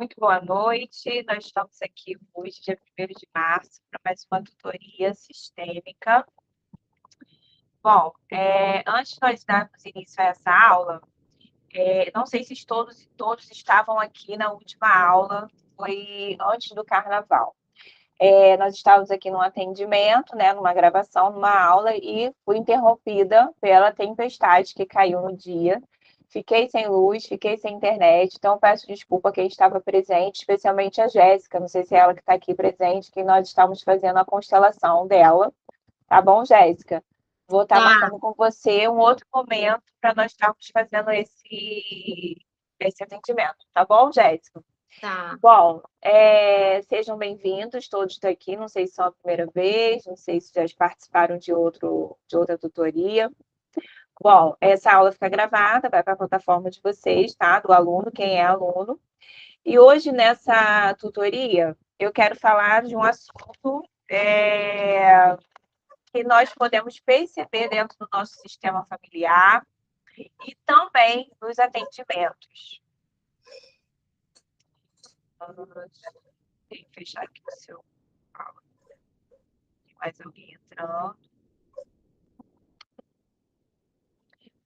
Muito boa noite. Nós estamos aqui hoje, dia 1º de março, para mais uma tutoria sistêmica. Bom, antes de nós darmos início a essa aula, não sei se todos estavam aqui na última aula, foi antes do carnaval. Nós estávamos aqui num atendimento, né, numa gravação, numa aula, e fui interrompida pela tempestade que caiu no dia. Fiquei sem luz, fiquei sem internet, então peço desculpa a quem estava presente, especialmente a Jéssica, não sei se é ela que está aqui presente, que nós estamos fazendo a constelação dela. Tá bom, Jéssica? Vou estar Tá, marcando com você um outro momento para nós estarmos fazendo esse atendimento, tá bom, Jéssica? tá. Bom, sejam bem-vindos todos daqui. Não sei se são a primeira vez, não sei se já participaram de outra tutoria. Bom, essa aula fica gravada, vai para a plataforma de vocês, tá? Do aluno, quem é aluno. E hoje, nessa tutoria, eu quero falar de um assunto que nós podemos perceber dentro do nosso sistema familiar e também nos atendimentos. Tem que fechar aqui o seu. Tem mais alguém entrando.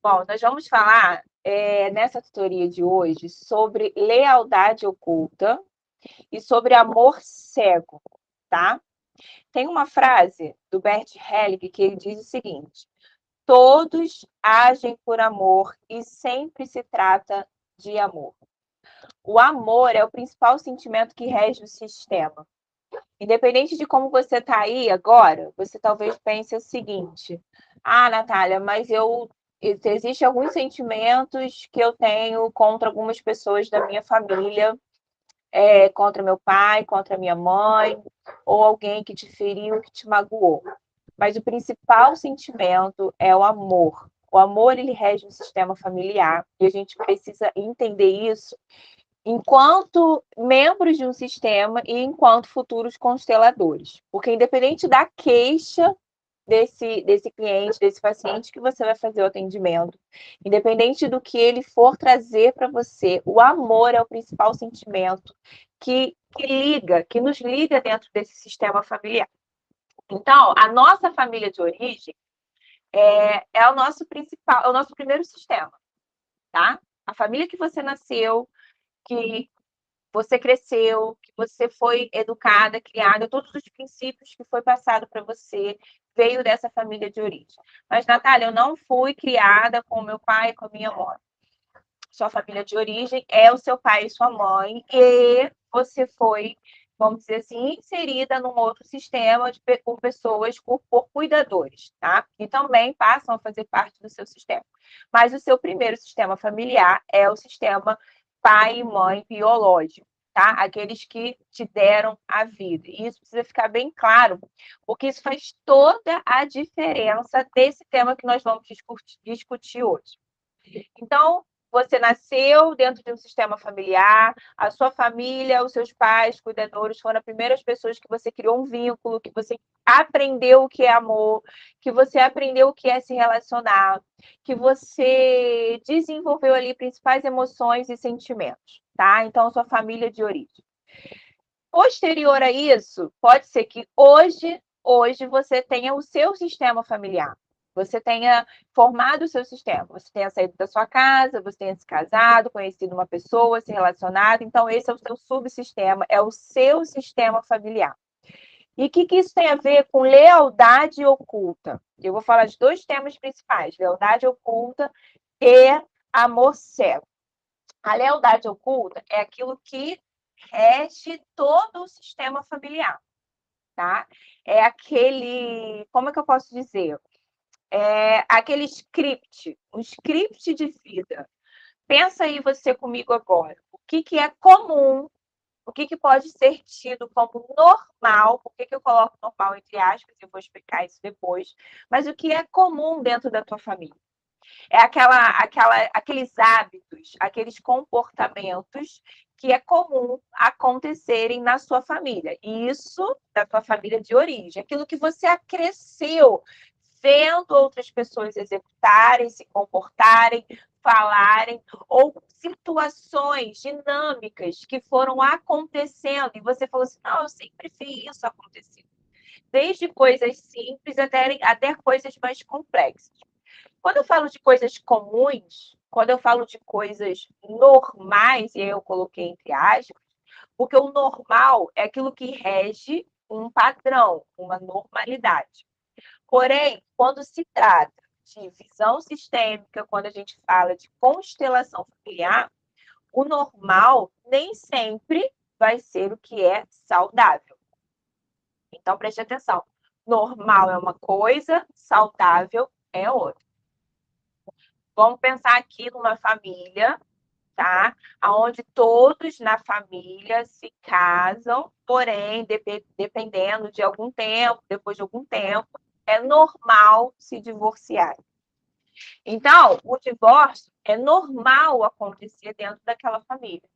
Bom, nós vamos falar nessa tutoria de hoje sobre lealdade oculta e sobre amor cego, tá? Tem uma frase do Bert Hellinger que ele diz o seguinte: todos agem por amor e sempre se trata de amor. O amor é o principal sentimento que rege o sistema. Independente de como você está aí agora, você talvez pense o seguinte: ah, Natália, mas existem alguns sentimentos que eu tenho contra algumas pessoas da minha família, contra meu pai, contra minha mãe, ou alguém que te feriu, que te magoou. Mas o principal sentimento é o amor. O amor, ele rege o sistema familiar e a gente precisa entender isso enquanto membros de um sistema e enquanto futuros consteladores. Porque independente da queixa desse cliente, desse paciente que você vai fazer o atendimento, independente do que ele for trazer para você, o amor é o principal sentimento que nos liga dentro desse sistema familiar. Então, a nossa família de origem é o nosso principal, é o nosso primeiro sistema, tá? A família que você nasceu, que você cresceu, que você foi educada, criada, todos os princípios que foi passado para você veio dessa família de origem. Mas, Natália, eu não fui criada com meu pai e com a minha mãe. Sua família de origem é o seu pai e sua mãe, e você foi, vamos dizer assim, inserida num outro sistema com pessoas, por cuidadores, tá? E também passam a fazer parte do seu sistema. Mas o seu primeiro sistema familiar é o sistema pai e mãe biológico, tá? Aqueles que te deram a vida. E isso precisa ficar bem claro, porque isso faz toda a diferença desse tema que nós vamos discutir hoje. Então, você nasceu dentro de um sistema familiar, a sua família, os seus pais, cuidadores, foram as primeiras pessoas que você criou um vínculo, que você aprendeu o que é amor, que você aprendeu o que é se relacionar, que você desenvolveu ali principais emoções e sentimentos, tá? Então, sua família de origem. Posterior a isso, pode ser que hoje você tenha o seu sistema familiar. Você tenha formado o seu sistema, você tenha saído da sua casa, você tenha se casado, conhecido uma pessoa, se relacionado. Então, esse é o seu subsistema, é o seu sistema familiar. E o que isso tem a ver com lealdade oculta? Eu vou falar de dois temas principais: lealdade oculta e amor cego. A lealdade oculta é aquilo que rege todo o sistema familiar, tá? É aquele, como é que eu posso dizer? Aquele script, um script de vida. Pensa aí você comigo agora. O que é comum? O que pode ser tido como normal? Por que eu coloco normal entre aspas? Eu vou explicar isso depois. Mas o que é comum dentro da tua família? É aqueles hábitos, aqueles comportamentos que é comum acontecerem na sua família. Isso da tua família de origem. Aquilo que você cresceu vendo outras pessoas executarem, se comportarem, falarem, ou situações dinâmicas que foram acontecendo, e você falou assim, não, eu sempre vi isso acontecer. Desde coisas simples até coisas mais complexas. Quando eu falo de coisas comuns, quando eu falo de coisas normais, e aí eu coloquei entre aspas, porque o normal é aquilo que rege um padrão, uma normalidade. Porém, quando se trata de visão sistêmica, quando a gente fala de constelação familiar, o normal nem sempre vai ser o que é saudável. Então, preste atenção. Normal é uma coisa, saudável é outra. Vamos pensar aqui numa família, tá? Onde todos na família se casam, porém, dependendo de algum tempo, depois de algum tempo, é normal se divorciar. Então, o divórcio é normal acontecer dentro daquela família,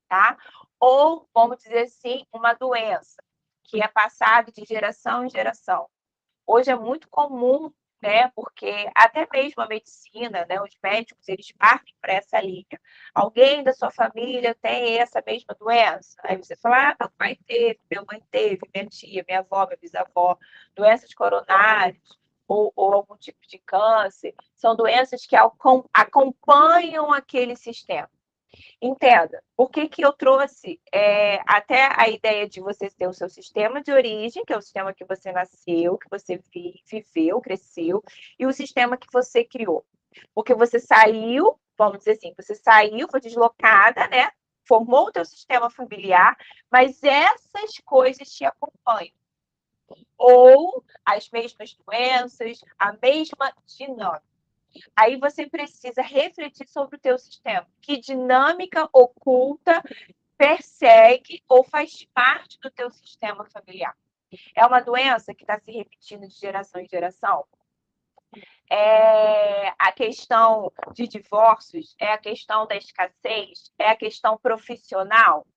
tá? Ou, vamos dizer assim, uma doença que é passada de geração em geração. Hoje é muito comum, né? Porque até mesmo a medicina, né? Os médicos, eles partem para essa linha. Alguém da sua família tem essa mesma doença? Aí você fala, meu pai teve, minha mãe teve, minha tia, minha avó, minha bisavó, doenças coronárias ou algum tipo de câncer. São doenças que acompanham aquele sistema. Entenda, por que que eu trouxe até a ideia de você ter o seu sistema de origem, que é o sistema que você nasceu, que você viveu, cresceu, e o sistema que você criou. Porque você saiu, vamos dizer assim, você saiu, foi deslocada, né? Formou o teu sistema familiar, mas essas coisas te acompanham. Ou as mesmas doenças, a mesma dinâmica. Aí você precisa refletir sobre o teu sistema. Que dinâmica oculta persegue ou faz parte do teu sistema familiar? É uma doença que está se repetindo de geração em geração? É a questão de divórcios? É a questão da escassez? É a questão profissional?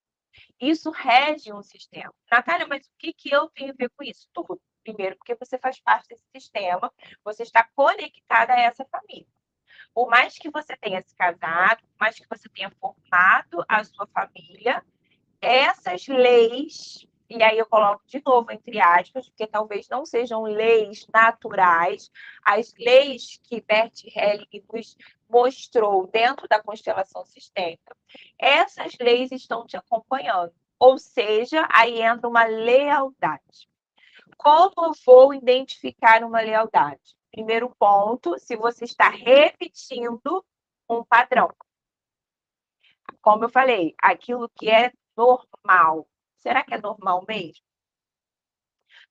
Isso rege um sistema. Natália, mas o que eu tenho a ver com isso? Tudo. Primeiro, porque você faz parte desse sistema, você está conectada a essa família. Por mais que você tenha se casado, por mais que você tenha formado a sua família, essas leis, e aí eu coloco de novo entre aspas, porque talvez não sejam leis naturais, as leis que Bert Helling nos mostrou dentro da constelação sistêmica, essas leis estão te acompanhando. Ou seja, aí entra uma lealdade. Como eu vou identificar uma lealdade? Primeiro ponto, se você está repetindo um padrão. Como eu falei, aquilo que é normal. Será que é normal mesmo?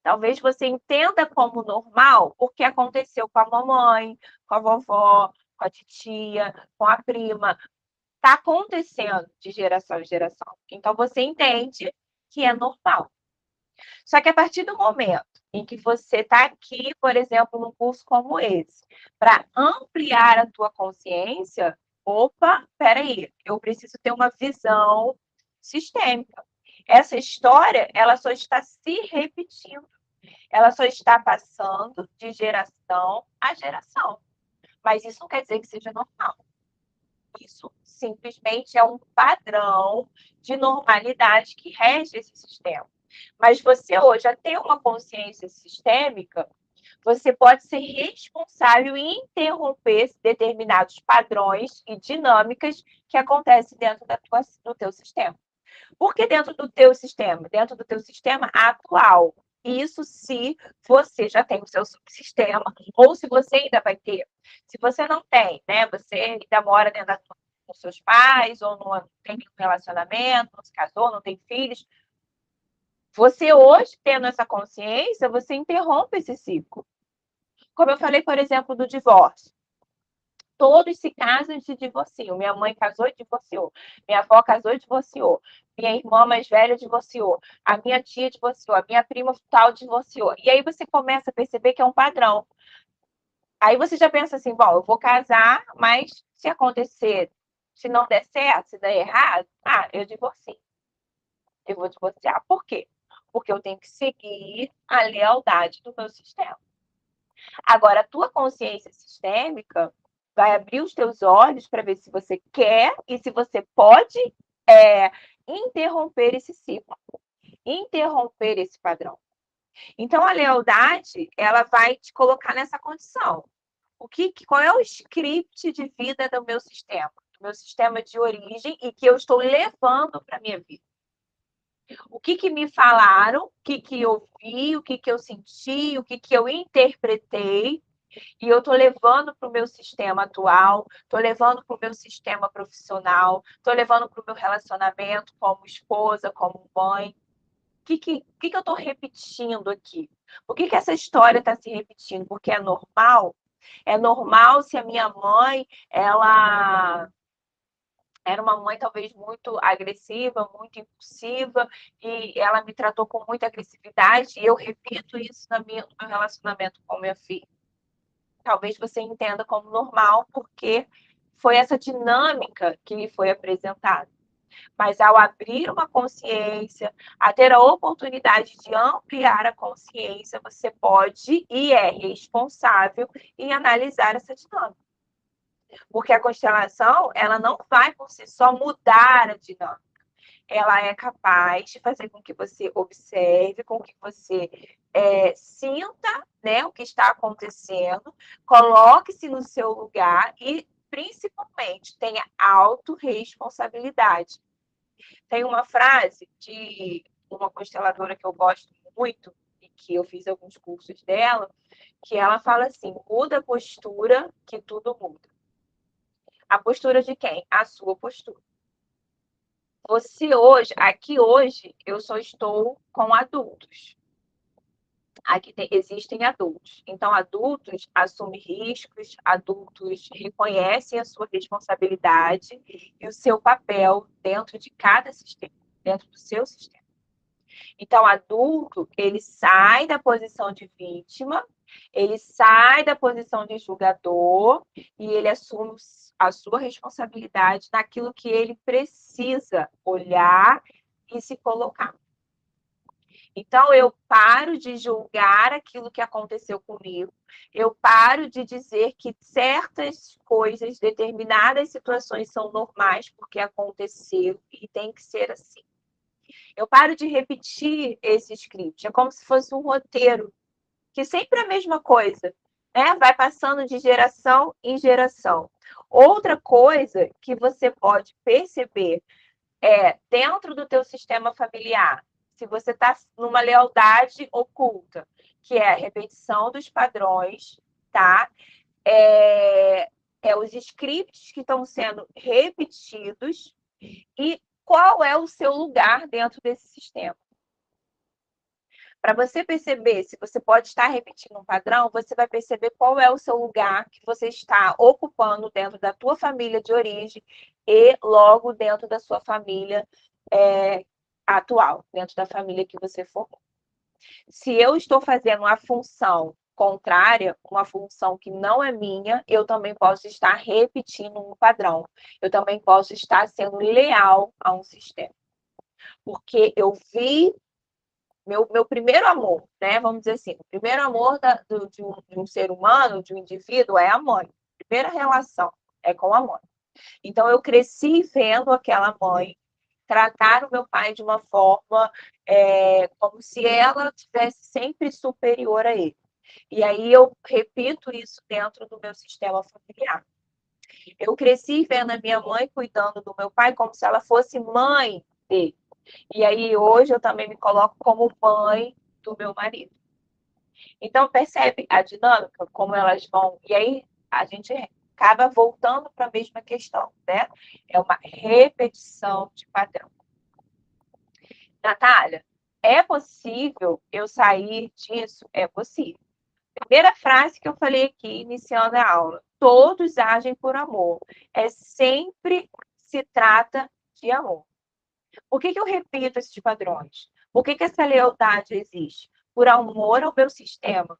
Talvez você entenda como normal porque aconteceu com a mamãe, com a vovó, com a titia, com a prima. Está acontecendo de geração em geração. Então você entende que é normal. Só que a partir do momento em que você está aqui, por exemplo, num curso como esse, para ampliar a tua consciência, opa, peraí, eu preciso ter uma visão sistêmica. Essa história, ela só está se repetindo. Ela só está passando de geração a geração. Mas isso não quer dizer que seja normal. Isso simplesmente é um padrão de normalidade que rege esse sistema. Mas você hoje, a ter uma consciência sistêmica, você pode ser responsável em interromper determinados padrões e dinâmicas que acontecem dentro do teu sistema. Por que dentro do teu sistema? Dentro do teu sistema atual. Isso se você já tem o seu subsistema, ou se você ainda vai ter. Se você não tem, né? Você ainda mora dentro com seus pais, ou não tem nenhum relacionamento, não se casou, não tem filhos. Você hoje, tendo essa consciência, você interrompe esse ciclo. Como eu falei, por exemplo, do divórcio. Todos se casam e se divorciam. Minha mãe casou e divorciou. Minha avó casou e divorciou. Minha irmã mais velha divorciou. A minha tia divorciou. A minha prima tal divorciou. E aí você começa a perceber que é um padrão. Aí você já pensa assim, bom, eu vou casar, mas se acontecer, se não der certo, se der errado, eu divorcio. Eu vou divorciar. Por quê? Porque eu tenho que seguir a lealdade do meu sistema. Agora, a tua consciência sistêmica, vai abrir os teus olhos para ver se você quer e se você pode interromper esse ciclo, interromper esse padrão. Então, a lealdade, ela vai te colocar nessa condição. Qual é o script de vida do meu sistema de origem e que eu estou levando para a minha vida? O que me falaram, o que eu vi, o que eu senti, o que eu interpretei, e eu estou levando para o meu sistema atual, estou levando para o meu sistema profissional, estou levando para o meu relacionamento como esposa, como mãe. O que eu estou repetindo aqui? Por que essa história está se repetindo? Porque é normal? É normal se a minha mãe, ela era uma mãe talvez muito agressiva, muito impulsiva, e ela me tratou com muita agressividade, e eu repito isso no meu relacionamento com minha filha. Talvez você entenda como normal, porque foi essa dinâmica que lhe foi apresentada. Mas ao abrir uma consciência, a ter a oportunidade de ampliar a consciência, você pode e é responsável em analisar essa dinâmica. Porque a constelação, ela não vai por si só mudar a dinâmica. Ela é capaz de fazer com que você observe, com que você sinta, né, o que está acontecendo, coloque-se no seu lugar e, principalmente, tenha autorresponsabilidade. Tem uma frase de uma consteladora que eu gosto muito, e que eu fiz alguns cursos dela, que ela fala assim: muda a postura que tudo muda. A postura de quem? A sua postura. Aqui hoje, eu só estou com adultos. Aqui existem adultos. Então, adultos assumem riscos, adultos reconhecem a sua responsabilidade e o seu papel dentro de cada sistema, dentro do seu sistema. Então, adulto, ele sai da posição de vítima, ele sai da posição de julgador e ele assume a sua responsabilidade naquilo que ele precisa olhar e se colocar. Então, eu paro de julgar aquilo que aconteceu comigo, eu paro de dizer que certas coisas, determinadas situações são normais porque aconteceu e tem que ser assim. Eu paro de repetir esse script, é como se fosse um roteiro, que sempre é a mesma coisa, né? Vai passando de geração em geração. Outra coisa que você pode perceber dentro do teu sistema familiar, se você está numa lealdade oculta, que é a repetição dos padrões, tá? Os scripts que estão sendo repetidos e qual é o seu lugar dentro desse sistema. Para você perceber se você pode estar repetindo um padrão, você vai perceber qual é o seu lugar que você está ocupando dentro da tua família de origem e logo dentro da sua família atual, dentro da família que você formou. Se eu estou fazendo uma função contrária, uma função que não é minha, eu também posso estar repetindo um padrão. Eu também posso estar sendo leal a um sistema. Porque eu vi meu primeiro amor, né? Vamos dizer assim, o primeiro amor de um ser humano, de um indivíduo, é a mãe. A primeira relação é com a mãe. Então, eu cresci vendo aquela mãe tratar o meu pai de uma forma como se ela tivesse sempre superior a ele. E aí eu repito isso dentro do meu sistema familiar. Eu cresci vendo a minha mãe cuidando do meu pai como se ela fosse mãe dele. E aí hoje eu também me coloco como mãe do meu marido. Então percebe a dinâmica, como elas vão. E aí a gente acaba voltando para a mesma questão, né? É uma repetição de padrão. Natália, é possível eu sair disso? É possível. Primeira frase que eu falei aqui, iniciando a aula: todos agem por amor. Sempre se trata de amor. Por que eu repito esses padrões? Por que essa lealdade existe? Por amor ao meu sistema.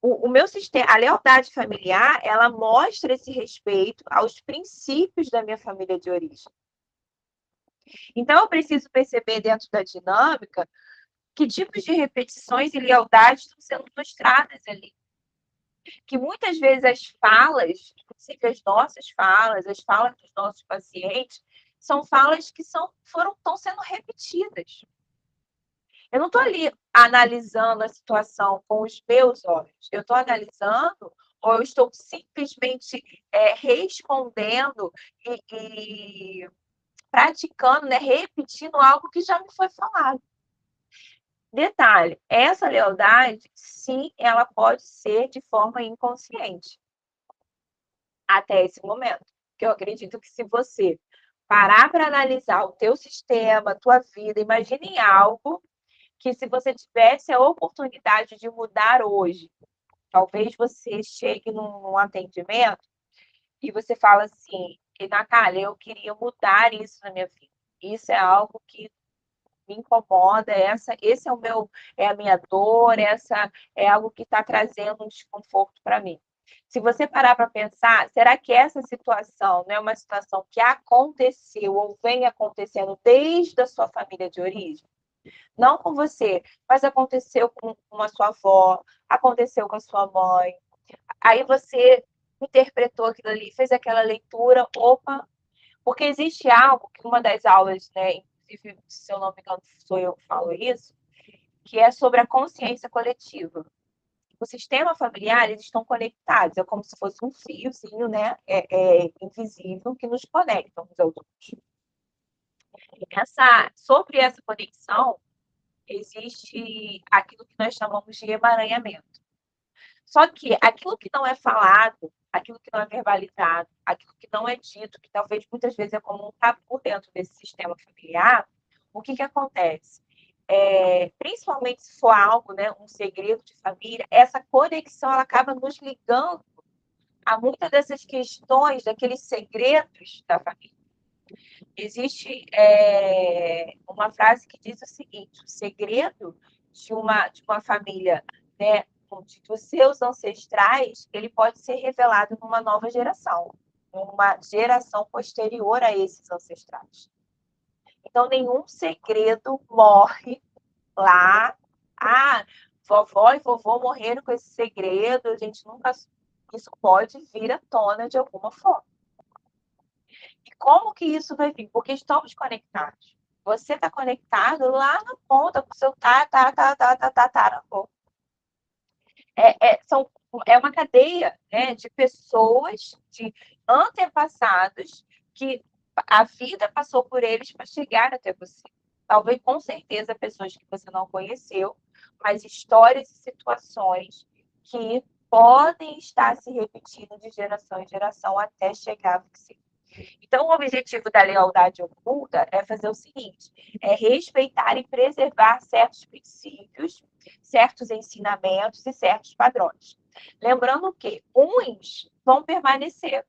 O meu sistema, a lealdade familiar, ela mostra esse respeito aos princípios da minha família de origem. Então, eu preciso perceber dentro da dinâmica que tipos de repetições e lealdades estão sendo mostradas ali. que muitas vezes as falas, inclusive as nossas falas, as falas dos nossos pacientes, são falas que estão sendo repetidas. Eu não estou ali analisando a situação com os meus olhos, eu estou analisando ou eu estou simplesmente respondendo e praticando, né, repetindo algo que já me foi falado. Detalhe, essa lealdade, sim, ela pode ser de forma inconsciente até esse momento. Porque eu acredito que se você parar para analisar o teu sistema, a tua vida, imagine algo que se você tivesse a oportunidade de mudar hoje, talvez você chegue num atendimento e você fala assim, Natália, eu queria mudar isso na minha vida. Isso é algo que me incomoda, esse é a minha dor, essa é algo que está trazendo um desconforto para mim. Se você parar para pensar, será que essa situação não é uma situação que aconteceu ou vem acontecendo desde a sua família de origem? Não com você, mas aconteceu com a sua avó, aconteceu com a sua mãe. Aí você interpretou aquilo ali, fez aquela leitura, opa, porque existe algo que uma das aulas, né, inclusive, se eu não me engano, sou eu que falo isso, que é sobre a consciência coletiva. O sistema familiar, eles estão conectados, é como se fosse um fiozinho, né, invisível, que nos conecta uns aos outros. Sobre essa conexão, existe aquilo que nós chamamos de emaranhamento. Só que aquilo que não é falado, aquilo que não é verbalizado, aquilo que não é dito, que talvez muitas vezes é como um tabu dentro desse sistema familiar, o que acontece? Principalmente se for algo, né, um segredo de família, essa conexão ela acaba nos ligando a muitas dessas questões, daqueles segredos da família. Existe uma frase que diz o seguinte: o segredo de uma família, né, dos seus ancestrais, ele pode ser revelado numa nova geração, numa geração posterior a esses ancestrais. Então, nenhum segredo morre lá. Ah, vovó e vovô morreram com esse segredo, a gente nunca. Isso pode vir à tona de alguma forma. E como que isso vai vir? Porque estamos conectados. Você está conectado lá na ponta com o seu tataravô. É uma cadeia, né, de pessoas, de antepassados, que a vida passou por eles para chegar até você. Talvez, com certeza, pessoas que você não conheceu, mas histórias e situações que podem estar se repetindo de geração em geração até chegar a você. Então, o objetivo da lealdade oculta é fazer o seguinte: é respeitar e preservar certos princípios, certos ensinamentos e certos padrões. Lembrando que uns vão permanecer,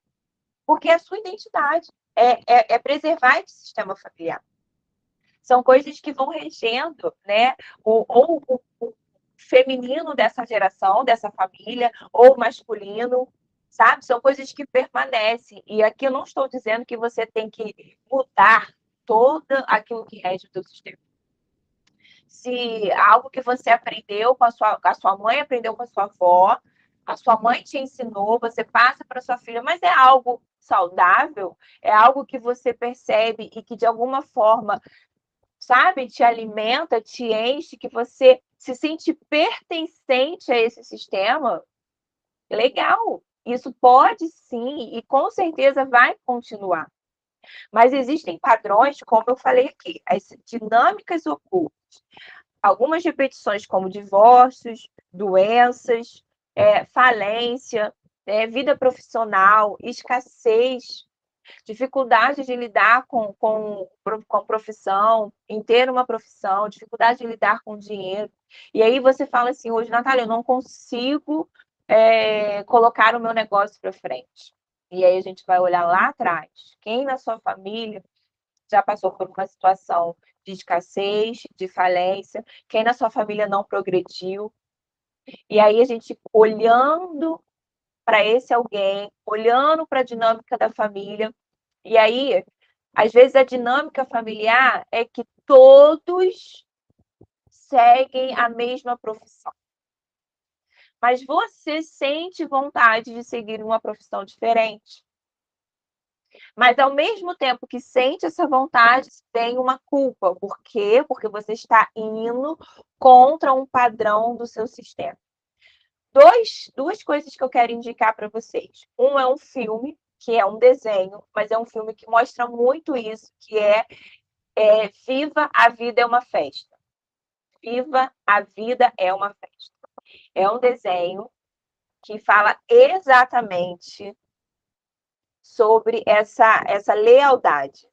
porque é a sua identidade, é preservar esse sistema familiar. São coisas que vão regendo, né? O feminino dessa geração, dessa família, ou o masculino, sabe? São coisas que permanecem. E aqui eu não estou dizendo que você tem que mudar todo aquilo que rege o teu sistema. Se algo que você aprendeu com a sua mãe aprendeu com a sua avó, a sua mãe te ensinou, você passa para sua filha, mas é algo saudável, é algo que você percebe e que de alguma forma, sabe, te alimenta, te enche, que você se sente pertencente a esse sistema, legal. Isso pode sim, e com certeza vai continuar. Mas existem padrões, como eu falei aqui, as dinâmicas ocultas. Algumas repetições, como divórcios, doenças, falência, vida profissional, escassez, dificuldade de lidar com profissão, em ter uma profissão, dificuldade de lidar com dinheiro. E aí você fala assim, hoje, Natália, eu não consigo colocar o meu negócio para frente. E aí a gente vai olhar lá atrás. Quem na sua família já passou por uma situação de escassez, de falência? Quem na sua família não progrediu? E aí a gente olhando para esse alguém, olhando para a dinâmica da família, e aí, às vezes, a dinâmica familiar é que todos seguem a mesma profissão. mas você sente vontade de seguir uma profissão diferente. Mas ao mesmo tempo que sente essa vontade, tem uma culpa. Por quê? Porque você está indo contra um padrão do seu sistema. Duas coisas que eu quero indicar para vocês. Um é um filme, que é um desenho, mas é um filme que mostra muito isso, que é Viva a Vida é uma Festa. Viva a Vida é uma Festa. É um desenho que fala exatamente sobre essa lealdade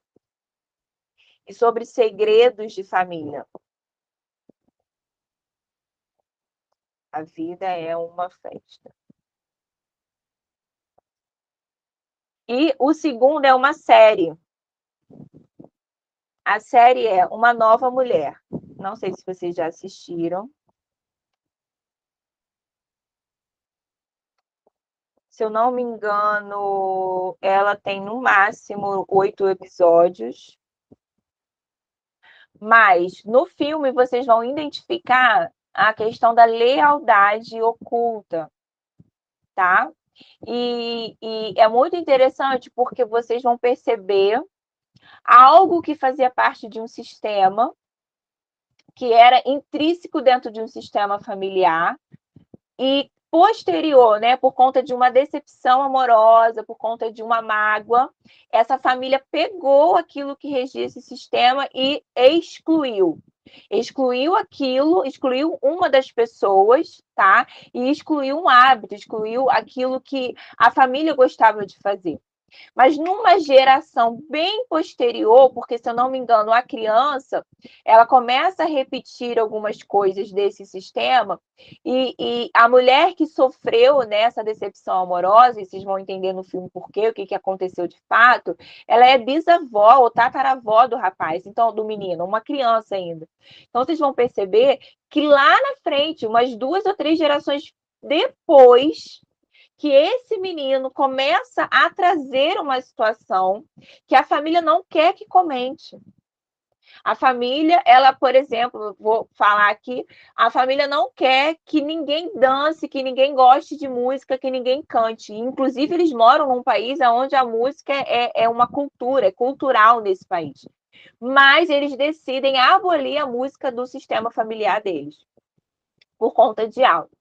e sobre segredos de família. A vida é uma festa. E o segundo é uma série. A série é Uma Nova Mulher. Não sei se vocês já assistiram. Se eu não me engano, ela tem no máximo 8 episódios. Mas no filme vocês vão identificar a questão da lealdade oculta, tá? E é muito interessante porque vocês vão perceber algo que fazia parte de um sistema, que era intrínseco dentro de um sistema familiar, e posterior, né, por conta de uma decepção amorosa, por conta de uma mágoa, essa família pegou aquilo que regia esse sistema e excluiu. Excluiu aquilo, excluiu uma das pessoas, tá? E excluiu um hábito, excluiu aquilo que a família gostava de fazer. Mas numa geração bem posterior, porque se eu não me engano, a criança, ela começa a repetir algumas coisas desse sistema, e a mulher que sofreu nessa decepção amorosa, e vocês vão entender no filme por quê, o que aconteceu de fato, ela é bisavó ou tataravó do rapaz, então do menino, uma criança ainda. Então vocês vão perceber que lá na frente, umas 2 ou 3 gerações depois, que esse menino começa a trazer uma situação que a família não quer que comente. A família, ela, por exemplo, vou falar aqui, a família não quer que ninguém dance, que ninguém goste de música, que ninguém cante. Inclusive, eles moram num país onde a música é uma cultura, é cultural nesse país. Mas eles decidem abolir a música do sistema familiar deles, por conta de algo.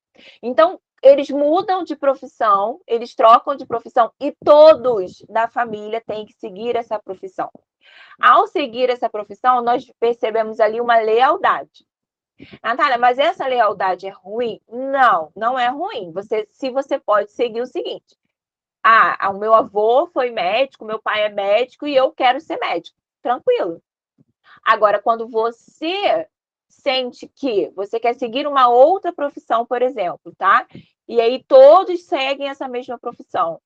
Então, eles mudam de profissão, eles trocam de profissão e todos da família têm que seguir essa profissão. Ao seguir essa profissão, nós percebemos ali uma lealdade. Natália, mas essa lealdade é ruim? Não, não é ruim. Se você pode seguir o seguinte: o meu avô foi médico, meu pai é médico e eu quero ser médico. Tranquilo. Agora, quando você sente que você quer seguir uma outra profissão, por exemplo, tá? E aí todos seguem essa mesma profissão.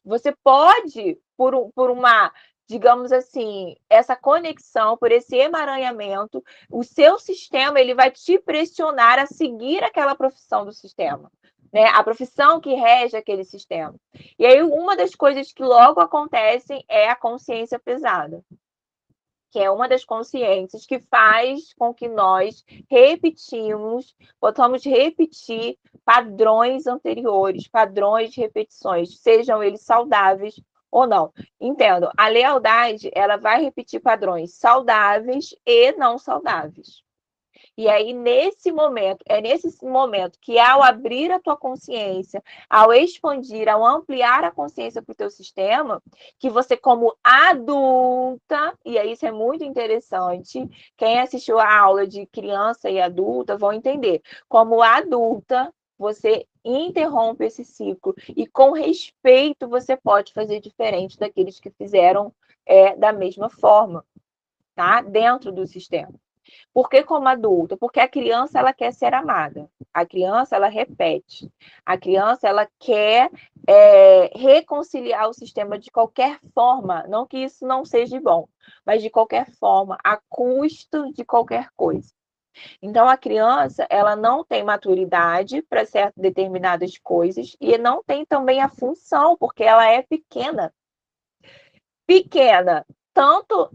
Você pode, por uma, digamos assim, essa conexão, por esse emaranhamento, o seu sistema ele vai te pressionar a seguir aquela profissão do sistema. Né? A profissão que rege aquele sistema. E aí, uma das coisas que logo acontecem é a consciência pesada, que é uma das consciências que faz com que nós possamos repetir padrões anteriores, padrões de repetições, sejam eles saudáveis ou não. Entendo, a lealdade, ela vai repetir padrões saudáveis e não saudáveis. E aí, é nesse momento que ao abrir a tua consciência, ao expandir, ao ampliar a consciência para o teu sistema, que você como adulta, e aí isso é muito interessante, quem assistiu a aula de criança e adulta vão entender, como adulta, você interrompe esse ciclo e com respeito você pode fazer diferente daqueles que fizeram da mesma forma, tá? Dentro do sistema. Por que como adulta? Porque a criança ela quer ser amada. A criança ela repete. A criança ela quer reconciliar o sistema de qualquer forma. Não que isso não seja bom, mas de qualquer forma, a custo de qualquer coisa. Então a criança ela não tem maturidade para certas determinadas coisas e não tem também a função, porque ela é pequena. Pequena tanto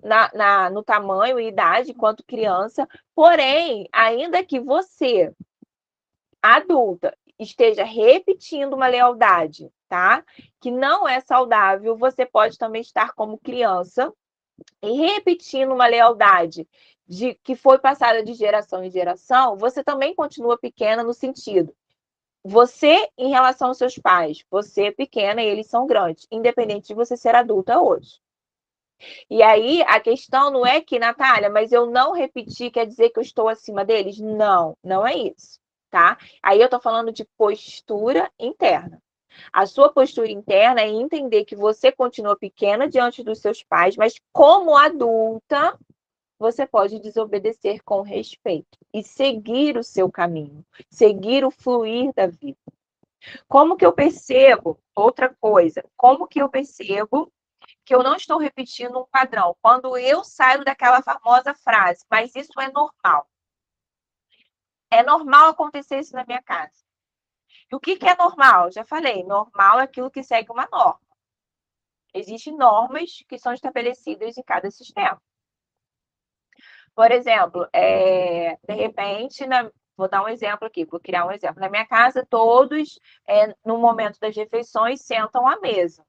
no tamanho e idade quanto criança, porém, ainda que você, adulta, esteja repetindo uma lealdade, tá? Que não é saudável, você pode também estar como criança e repetindo uma lealdade que foi passada de geração em geração, você também continua pequena no sentido. Você, em relação aos seus pais, você é pequena e eles são grandes, independente de você ser adulta hoje. E aí, a questão não é que, Natália, mas eu não repeti, quer dizer que eu estou acima deles? Não, não é isso, tá? Aí eu tô falando de postura interna. A sua postura interna é entender que você continua pequena diante dos seus pais, mas como adulta, você pode desobedecer com respeito e seguir o seu caminho, seguir o fluir da vida. Como que eu percebo? Outra coisa, como que eu percebo que eu não estou repetindo um padrão? Quando eu saio daquela famosa frase, mas isso é normal. É normal acontecer isso na minha casa. E o que é normal? Já falei, normal é aquilo que segue uma norma. Existem normas que são estabelecidas em cada sistema. Por exemplo, de repente, vou dar um exemplo aqui, vou criar um exemplo. Na minha casa, todos, no momento das refeições, sentam à mesa.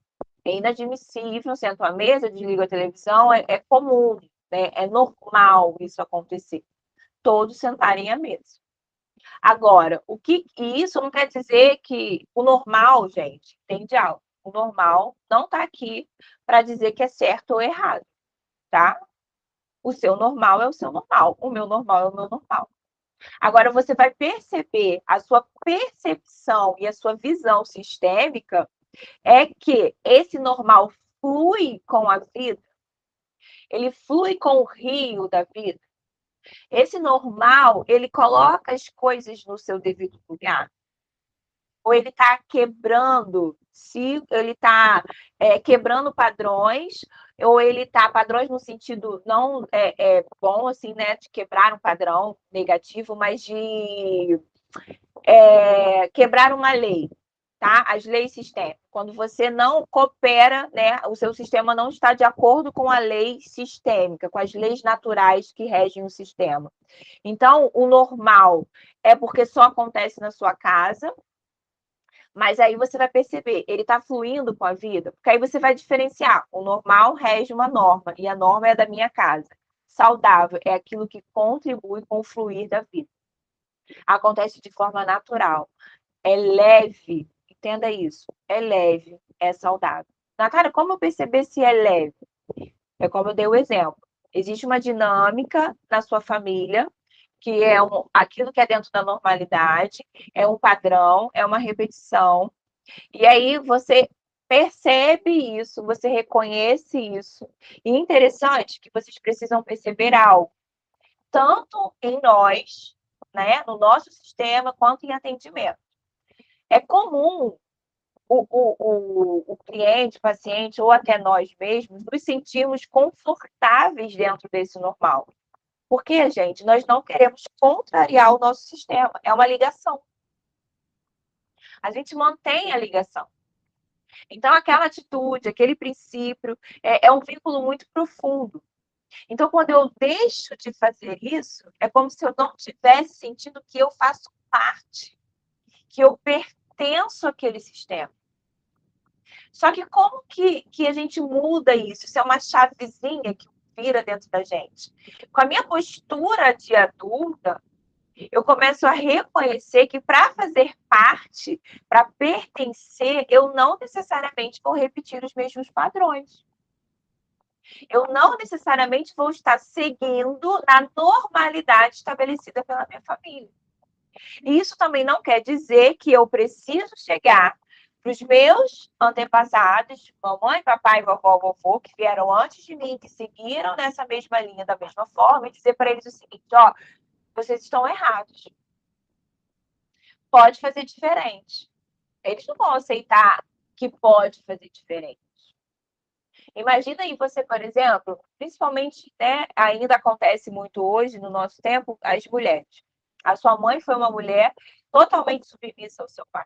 É inadmissível, sentam à mesa, desligam a televisão, é comum, né? É normal isso acontecer. Todos sentarem à mesa. Agora, e isso não quer dizer que o normal, gente, entende algo? O normal não está aqui para dizer que é certo ou errado, tá? O seu normal é o seu normal, o meu normal é o meu normal. Agora, você vai perceber, a sua percepção e a sua visão sistêmica é que esse normal flui com a vida, ele flui com o rio da vida. Esse normal, ele coloca as coisas no seu devido lugar. Ou ele está quebrando, se ele está quebrando padrões, ou ele está padrões no sentido não bom, assim, né, de quebrar um padrão negativo, mas de quebrar uma lei, tá? As leis sistêmicas. Quando você não coopera, né, o seu sistema não está de acordo com a lei sistêmica, com as leis naturais que regem o sistema. Então, o normal é porque só acontece na sua casa, mas aí você vai perceber, ele está fluindo com a vida, porque aí você vai diferenciar. O normal rege uma norma, e a norma é da minha casa. Saudável é aquilo que contribui com o fluir da vida. Acontece de forma natural. É leve, entenda isso. É leve, é saudável. Natália, como eu perceber se é leve? É como eu dei o exemplo. Existe uma dinâmica na sua família que é aquilo que é dentro da normalidade, é um padrão, é uma repetição. E aí você percebe isso, você reconhece isso. E interessante que vocês precisam perceber algo, tanto em nós, né, no nosso sistema, quanto em atendimento. É comum o cliente, o paciente, ou até nós mesmos, nos sentirmos confortáveis dentro desse normal. Porque, gente, nós não queremos contrariar o nosso sistema. É uma ligação. A gente mantém a ligação. Então, aquela atitude, aquele princípio, é um vínculo muito profundo. Então, quando eu deixo de fazer isso, é como se eu não estivesse sentindo que eu faço parte, que eu pertenço àquele sistema. Só que como que a gente muda isso? Isso é uma chavezinha que vira dentro da gente. Com a minha postura de adulta, eu começo a reconhecer que para fazer parte, para pertencer, eu não necessariamente vou repetir os mesmos padrões. Eu não necessariamente vou estar seguindo na normalidade estabelecida pela minha família. E isso também não quer dizer que eu preciso chegar para os meus antepassados, mamãe, papai, vovó, vovô, que vieram antes de mim, que seguiram nessa mesma linha, da mesma forma, e dizer para eles o seguinte: ó, vocês estão errados. Pode fazer diferente. Eles não vão aceitar que pode fazer diferente. Imagina aí você, por exemplo, principalmente, né, ainda acontece muito hoje, no nosso tempo, as mulheres. A sua mãe foi uma mulher totalmente submissa ao seu pai.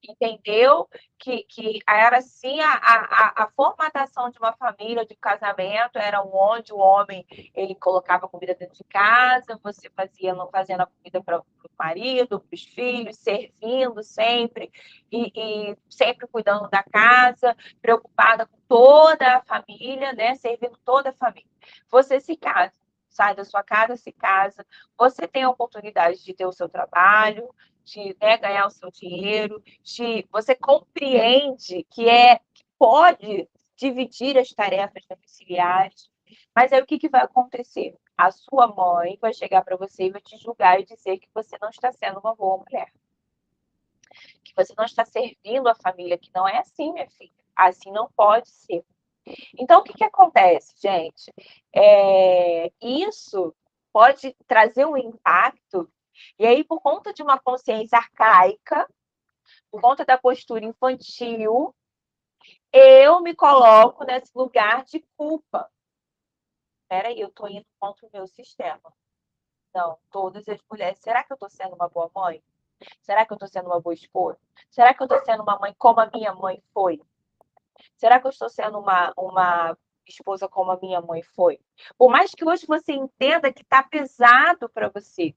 Entendeu? Que era assim a formatação de uma família, de casamento, era onde o homem ele colocava a comida dentro de casa, você fazendo a comida para o marido, para os filhos, servindo sempre, e sempre cuidando da casa, preocupada com toda a família, né? Servindo toda a família. Você se casa, sai da sua casa, se casa, você tem a oportunidade de ter o seu trabalho, de, né, ganhar o seu dinheiro, você compreende que pode dividir as tarefas domiciliares, mas aí o que vai acontecer? A sua mãe vai chegar para você e vai te julgar e dizer que você não está sendo uma boa mulher, que você não está servindo a família, que não é assim, minha filha. Assim não pode ser. Então, o que acontece, gente? Isso pode trazer um impacto, e aí, por conta de uma consciência arcaica, por conta da postura infantil, eu me coloco nesse lugar de culpa. Peraí, eu estou indo contra o meu sistema. Não, todas as mulheres. Será que eu estou sendo uma boa mãe? Será que eu estou sendo uma boa esposa? Será que eu estou sendo uma mãe como a minha mãe foi? Será que eu estou sendo uma esposa como a minha mãe foi? Por mais que hoje você entenda que está pesado para você,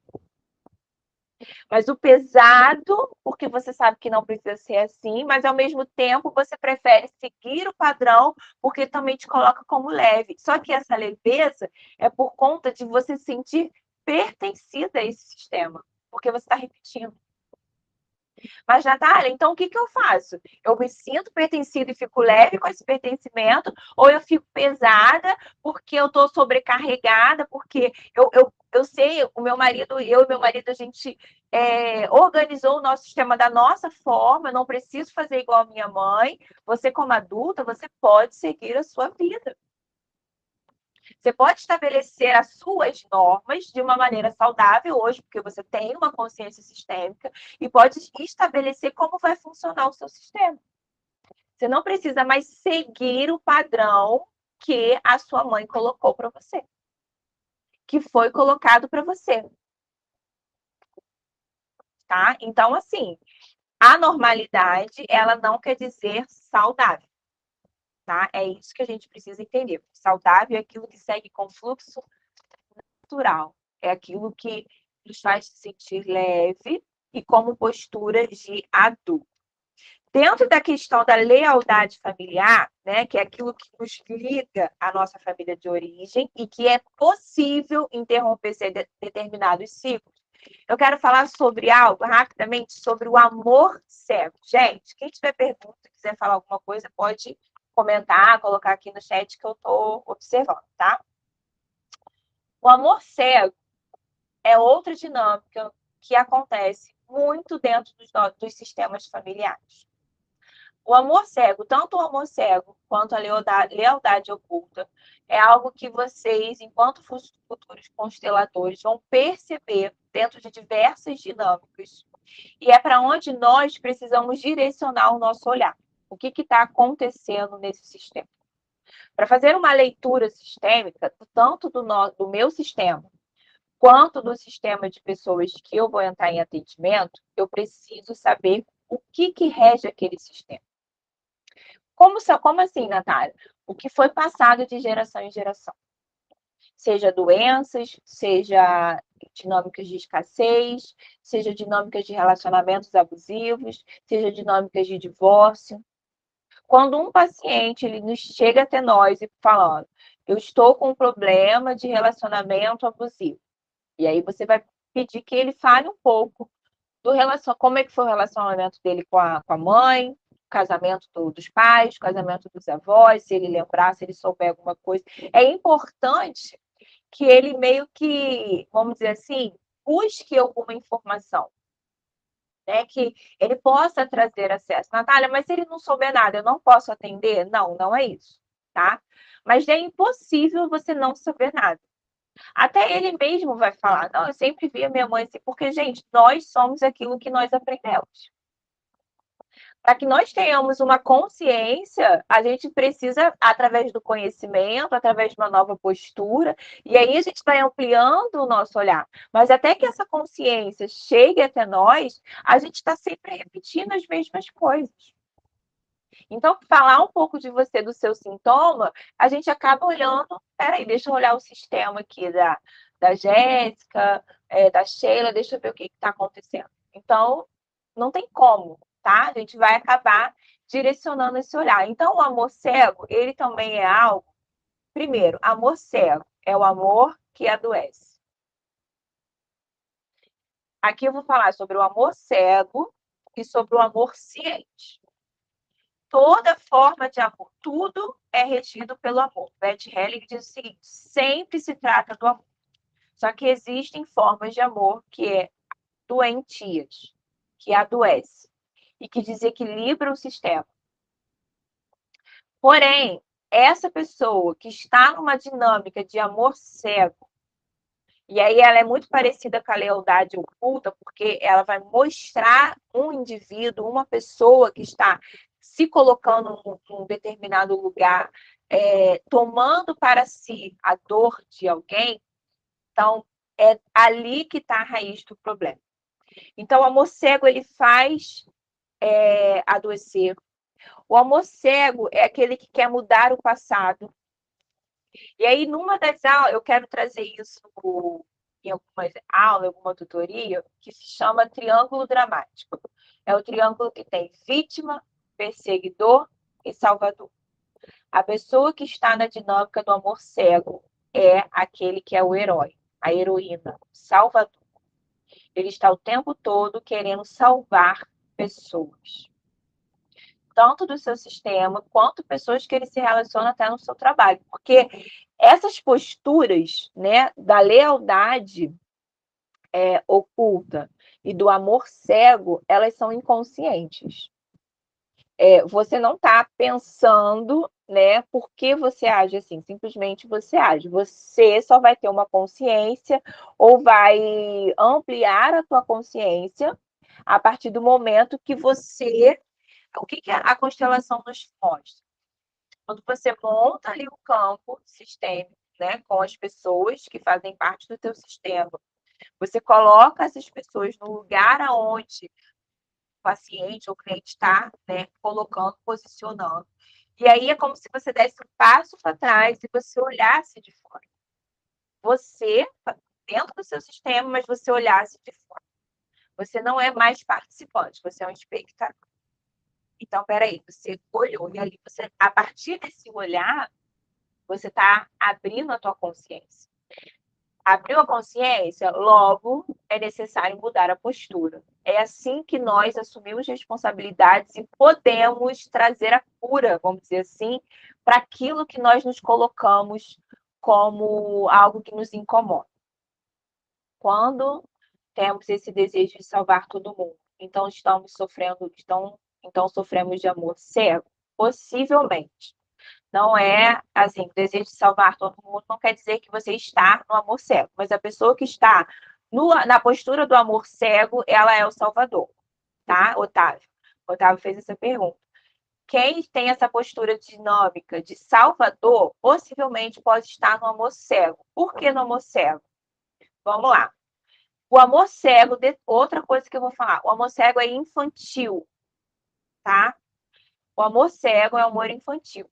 mas o pesado, porque você sabe que não precisa ser assim, mas ao mesmo tempo você prefere seguir o padrão, porque também te coloca como leve. Só que essa leveza é por conta de você sentir pertencida a esse sistema, porque você está repetindo. Mas, Natália, então o que eu faço? Eu me sinto pertencida e fico leve com esse pertencimento, ou eu fico pesada porque eu estou sobrecarregada, porque eu sei, o meu marido, eu e meu marido, a gente organizou o nosso sistema da nossa forma, eu não preciso fazer igual a minha mãe. Você, como adulta, você pode seguir a sua vida. Você pode estabelecer as suas normas de uma maneira saudável hoje, porque você tem uma consciência sistêmica, e pode estabelecer como vai funcionar o seu sistema. Você não precisa mais seguir o padrão que a sua mãe colocou para você, que foi colocado para você, tá? Então, assim, a normalidade, ela não quer dizer saudável, tá? É isso que a gente precisa entender. Saudável é aquilo que segue com fluxo natural. É aquilo que nos faz se sentir leve e como postura de adulto. Dentro da questão da lealdade familiar, né, que é aquilo que nos liga à nossa família de origem e que é possível interromper determinados ciclos, eu quero falar sobre algo rapidamente sobre o amor cego. Gente, quem tiver pergunta, quiser falar alguma coisa, pode comentar, colocar aqui no chat que eu estou observando, tá? O amor cego é outra dinâmica que acontece muito dentro dos sistemas familiares. O amor cego, tanto o amor cego quanto a lealdade oculta, é algo que vocês, enquanto futuros consteladores, vão perceber dentro de diversas dinâmicas. E é para onde nós precisamos direcionar o nosso olhar. O que está acontecendo nesse sistema? Para fazer uma leitura sistêmica, tanto do meu sistema quanto do sistema de pessoas que eu vou entrar em atendimento, eu preciso saber o que rege aquele sistema. Como assim, Natália? O que foi passado de geração em geração? Seja doenças, seja dinâmicas de escassez, seja dinâmicas de relacionamentos abusivos, seja dinâmicas de divórcio. Quando um paciente ele nos chega até nós e falando, eu estou com um problema de relacionamento abusivo, e aí você vai pedir que ele fale um pouco como é que foi o relacionamento dele com a mãe, casamento dos pais, casamento dos avós, se ele lembrar, se ele souber alguma coisa. É importante que ele meio que, vamos dizer assim, busque alguma informação, né? Que ele possa trazer acesso. Natália, mas se ele não souber nada, eu não posso atender? Não, não é isso, tá? Mas é impossível você não saber nada. Até ele mesmo vai falar, não, eu sempre vi a minha mãe assim, porque, gente, nós somos aquilo que nós aprendemos. Para que nós tenhamos uma consciência, a gente precisa, através do conhecimento, através de uma nova postura, e aí a gente vai ampliando o nosso olhar. Mas até que essa consciência chegue até nós, a gente está sempre repetindo as mesmas coisas. Então, falar um pouco de você, do seu sintoma, a gente acaba olhando, peraí, deixa eu olhar o sistema aqui da Jéssica, da Sheila, deixa eu ver o que está acontecendo. Então, não tem como, tá? A gente vai acabar direcionando esse olhar. Então, o amor cego, ele também é algo. Primeiro, amor cego é o amor que adoece. Aqui eu vou falar sobre o amor cego e sobre o amor ciente. Toda forma de amor, tudo é regido pelo amor. Beth Helling diz o seguinte: sempre se trata do amor. Só que existem formas de amor que é doentias, que adoece e que desequilibra o sistema. Porém, essa pessoa que está numa dinâmica de amor cego, e aí ela é muito parecida com a lealdade oculta, porque ela vai mostrar um indivíduo, uma pessoa que está se colocando num determinado lugar, tomando para si a dor de alguém. Então, é ali que está a raiz do problema. Então, o amor cego, ele faz adoecer. O amor cego é aquele que quer mudar o passado. E aí, numa das aulas, eu quero trazer isso em algumas aulas, alguma tutoria, que se chama triângulo dramático. É o triângulo que tem vítima, perseguidor e salvador. A pessoa que está na dinâmica do amor cego é aquele que é o herói, a heroína, o salvador. Ele está o tempo todo querendo salvar pessoas, tanto do seu sistema, quanto pessoas que ele se relaciona até no seu trabalho. Porque essas posturas, né, da lealdade oculta e do amor cego, elas são inconscientes. Você não está pensando, né, por que você age assim, simplesmente você age. Você só vai ter uma consciência ou vai ampliar a tua consciência a partir do momento que você... O que a constelação nos mostra? Quando você monta ali o campo sistêmico, né, com as pessoas que fazem parte do teu sistema, você coloca essas pessoas no lugar aonde o paciente ou o cliente está, né, colocando, posicionando. E aí é como se você desse um passo para trás e você olhasse de fora. Você, dentro do seu sistema, mas você olhasse de fora. Você não é mais participante, você é um espectador. Então, peraí, você olhou, e ali você, a partir desse olhar, você está abrindo a tua consciência. Abriu a consciência, logo é necessário mudar a postura. É assim que nós assumimos responsabilidades e podemos trazer a cura, vamos dizer assim, para aquilo que nós nos colocamos como algo que nos incomoda. Quando temos esse desejo de salvar todo mundo, então estamos sofrendo, então sofremos de amor cego? Possivelmente. Não é assim, o desejo de salvar todo mundo não quer dizer que você está no amor cego, mas a pessoa que está na postura do amor cego, ela é o salvador, tá, Otávio? Otávio fez essa pergunta. Quem tem essa postura dinâmica de salvador, possivelmente pode estar no amor cego. Por que no amor cego? Vamos lá. O amor cego, outra coisa que eu vou falar, o amor cego é infantil, tá? O amor cego é amor infantil.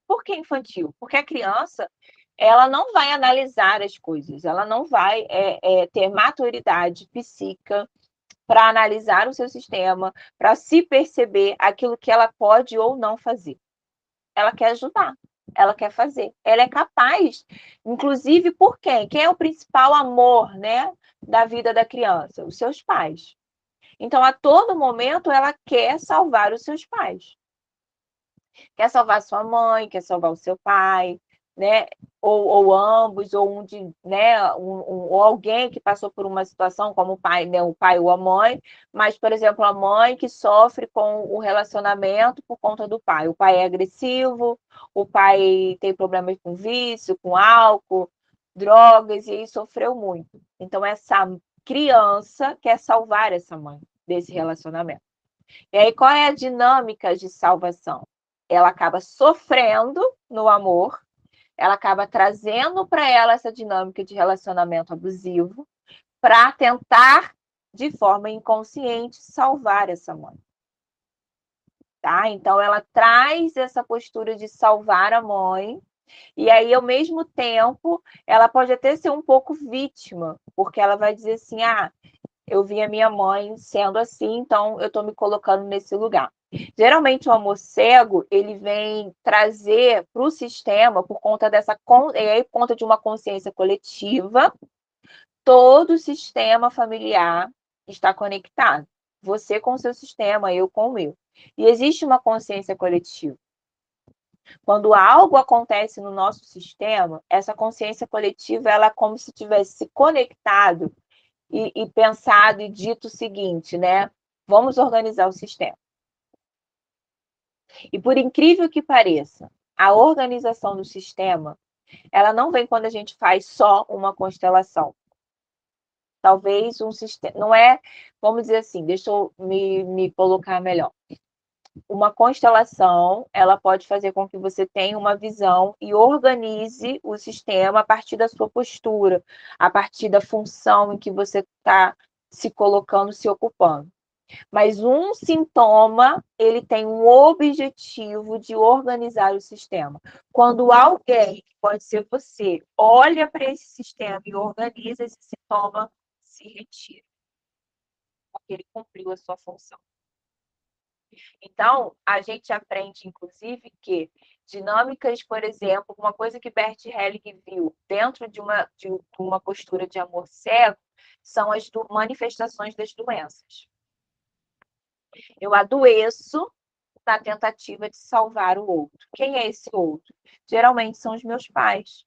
Por que infantil? Porque a criança, ela não vai analisar as coisas, ela não vai ter maturidade psíquica para analisar o seu sistema, para se perceber aquilo que ela pode ou não fazer. Ela quer ajudar, ela quer fazer, ela é capaz, inclusive por quem? Quem é o principal amor, né, da vida da criança? Os seus pais. Então, a todo momento, ela quer salvar os seus pais. Quer salvar sua mãe, quer salvar o seu pai, né? Ou ambos, ou né? Ou alguém que passou por uma situação como o pai, né? O pai ou a mãe, mas, por exemplo, a mãe que sofre com o relacionamento por conta do pai. O pai é agressivo, o pai tem problemas com vício, com álcool, drogas, e aí sofreu muito. Então, essa criança quer salvar essa mãe desse relacionamento. E aí, qual é a dinâmica de salvação? Ela acaba sofrendo no amor, ela acaba trazendo para ela essa dinâmica de relacionamento abusivo para tentar, de forma inconsciente, salvar essa mãe. Tá? Então, ela traz essa postura de salvar a mãe, e aí, ao mesmo tempo, ela pode até ser um pouco vítima, porque ela vai dizer assim: ah, eu vi a minha mãe sendo assim, então eu estou me colocando nesse lugar. Geralmente o amor cego, ele vem trazer para o sistema, por conta por conta de uma consciência coletiva, todo o sistema familiar está conectado. Você com o seu sistema, eu com o meu. E existe uma consciência coletiva. Quando algo acontece no nosso sistema, essa consciência coletiva, ela é como se tivesse se conectado e pensado e dito o seguinte, né? Vamos organizar o sistema. E por incrível que pareça, a organização do sistema, ela não vem quando a gente faz só uma constelação. Talvez um sistema, não é, vamos dizer assim, deixa eu me colocar melhor. Uma constelação, ela pode fazer com que você tenha uma visão e organize o sistema a partir da sua postura, a partir da função em que você está se colocando, se ocupando. Mas um sintoma, ele tem um objetivo de organizar o sistema. Quando alguém, pode ser você, olha para esse sistema e organiza, esse sintoma se retira, porque ele cumpriu a sua função. Então, a gente aprende, inclusive, que dinâmicas, por exemplo, uma coisa que Bert Helling viu dentro de uma postura de amor cego, são as manifestações das doenças. Eu adoeço na tentativa de salvar o outro. Quem é esse outro? Geralmente são os meus pais.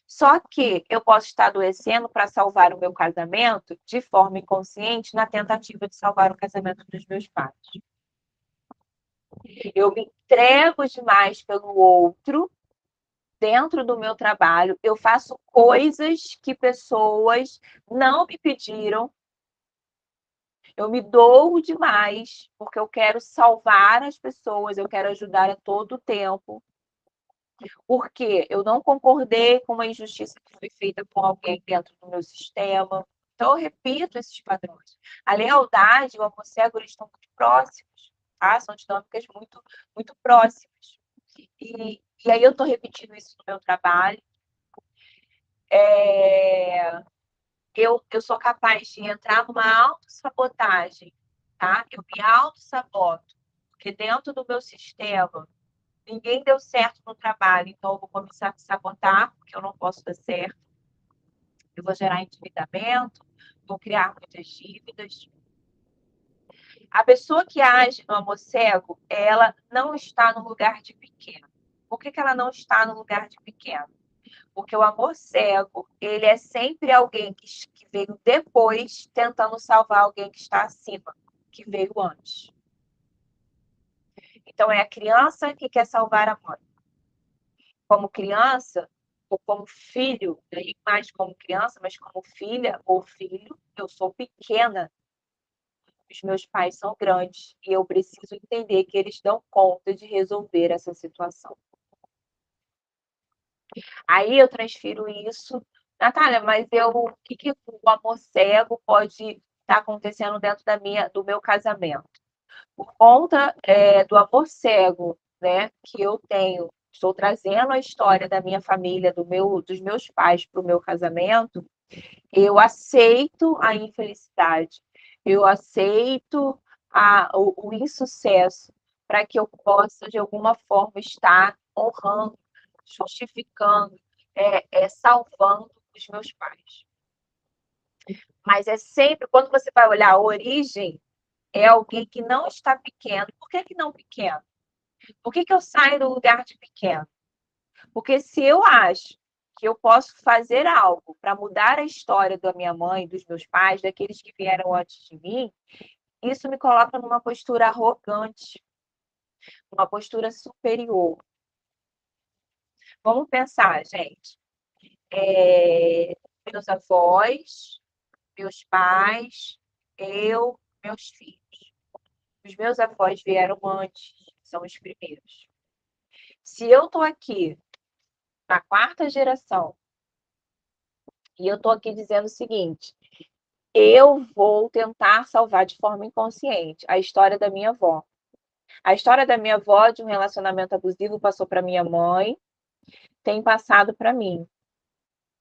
Só que eu posso estar adoecendo para salvar o meu casamento de forma inconsciente na tentativa de salvar o casamento dos meus pais. Eu me entrego demais pelo outro dentro do meu trabalho. Eu faço coisas que pessoas não me pediram. Eu me dou demais porque eu quero salvar as pessoas, eu quero ajudar a todo tempo. Porque eu não concordei com uma injustiça que foi feita por alguém dentro do meu sistema. Então, eu repito esses padrões. A lealdade e o amor cego, eles estão muito próximos, tá? São dinâmicas muito, muito próximas. E aí eu estou repetindo isso no meu trabalho. Eu sou capaz de entrar numa autossabotagem, tá? Eu me autossaboto, porque dentro do meu sistema ninguém deu certo no trabalho, então eu vou começar a me sabotar, porque eu não posso dar certo. Eu vou gerar endividamento, vou criar muitas dívidas. A pessoa que age no amor cego, ela não está no lugar de pequeno. Por que ela não está no lugar de pequeno? Porque o amor cego, ele é sempre alguém que veio depois tentando salvar alguém que está acima, que veio antes. Então, é a criança que quer salvar a mãe. Como criança, ou como filho, nem mais como criança, mas como filha ou filho, eu sou pequena. Os meus pais são grandes e eu preciso entender que eles dão conta de resolver essa situação. Aí eu transfiro isso. Natália, mas o que o amor cego pode estar acontecendo dentro do meu casamento? Por conta do amor cego, né, que eu tenho, estou trazendo a história da minha família, dos meus pais para o meu casamento, eu aceito a infelicidade, eu aceito o insucesso, para que eu possa, de alguma forma, estar honrando, justificando, salvando os meus pais. Mas é sempre, quando você vai olhar a origem, é alguém que não está pequeno. Por que não pequeno? Por que eu saio do lugar de pequeno? Porque se eu acho que eu posso fazer algo para mudar a história da minha mãe, dos meus pais, daqueles que vieram antes de mim, isso me coloca numa postura arrogante, uma postura superior. Vamos pensar, gente. Meus avós, meus pais, eu, meus filhos. Os meus avós vieram antes, são os primeiros. Se eu estou aqui na quarta geração e eu estou aqui dizendo o seguinte, eu vou tentar salvar de forma inconsciente a história da minha avó. A história da minha avó de um relacionamento abusivo passou para minha mãe, tem passado para mim.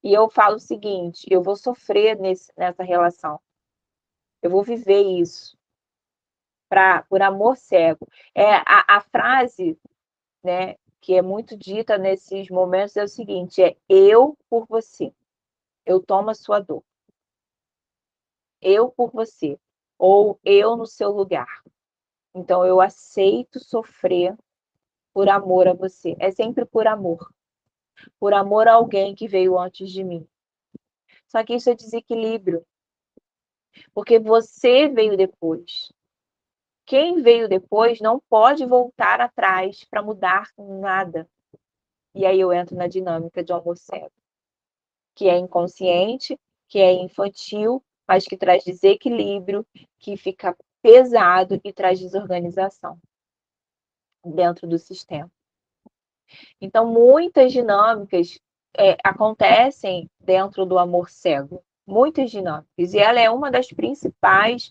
E eu falo o seguinte, eu vou sofrer nessa relação. Eu vou viver isso por amor cego. A frase, né, que é muito dita nesses momentos é o seguinte, eu por você. Eu tomo a sua dor. Eu por você. Ou eu no seu lugar. Então, eu aceito sofrer por amor a você. É sempre por amor. Por amor a alguém que veio antes de mim. Só que isso é desequilíbrio. Porque você veio depois. Quem veio depois não pode voltar atrás para mudar nada. E aí eu entro na dinâmica de amor cego. Que é inconsciente, que é infantil, mas que traz desequilíbrio, que fica pesado e traz desorganização dentro do sistema. Então, muitas dinâmicas acontecem dentro do amor cego. Muitas dinâmicas. E ela é uma das principais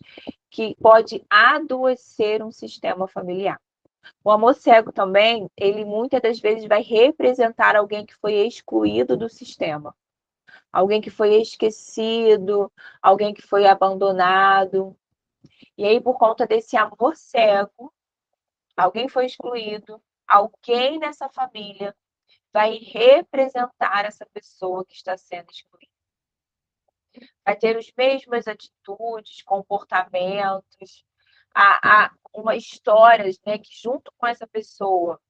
que pode adoecer um sistema familiar. O amor cego também, ele muitas das vezes vai representar alguém que foi excluído do sistema. Alguém que foi esquecido, alguém que foi abandonado. E aí, por conta desse amor cego, alguém foi excluído, alguém nessa família vai representar essa pessoa que está sendo excluída. Vai ter as mesmas atitudes, comportamentos, uma história, né, que junto com essa pessoa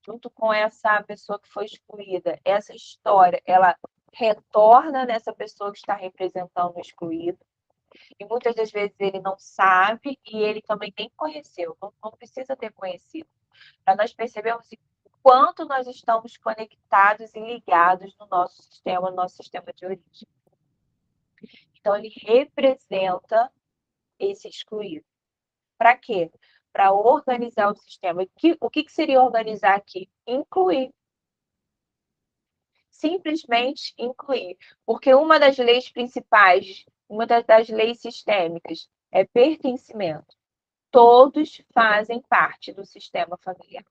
que foi excluída, essa história, ela retorna nessa pessoa que está representando o excluído. E muitas das vezes ele não sabe e ele também nem conheceu, não precisa ter conhecido. Para nós percebermos o quanto nós estamos conectados e ligados no nosso sistema de origem. Então, ele representa esse excluído. Para quê? Para organizar o sistema. O que seria organizar aqui? Incluir. Simplesmente incluir. Porque uma das leis principais, uma das leis sistêmicas, é pertencimento. Todos fazem parte do sistema familiar.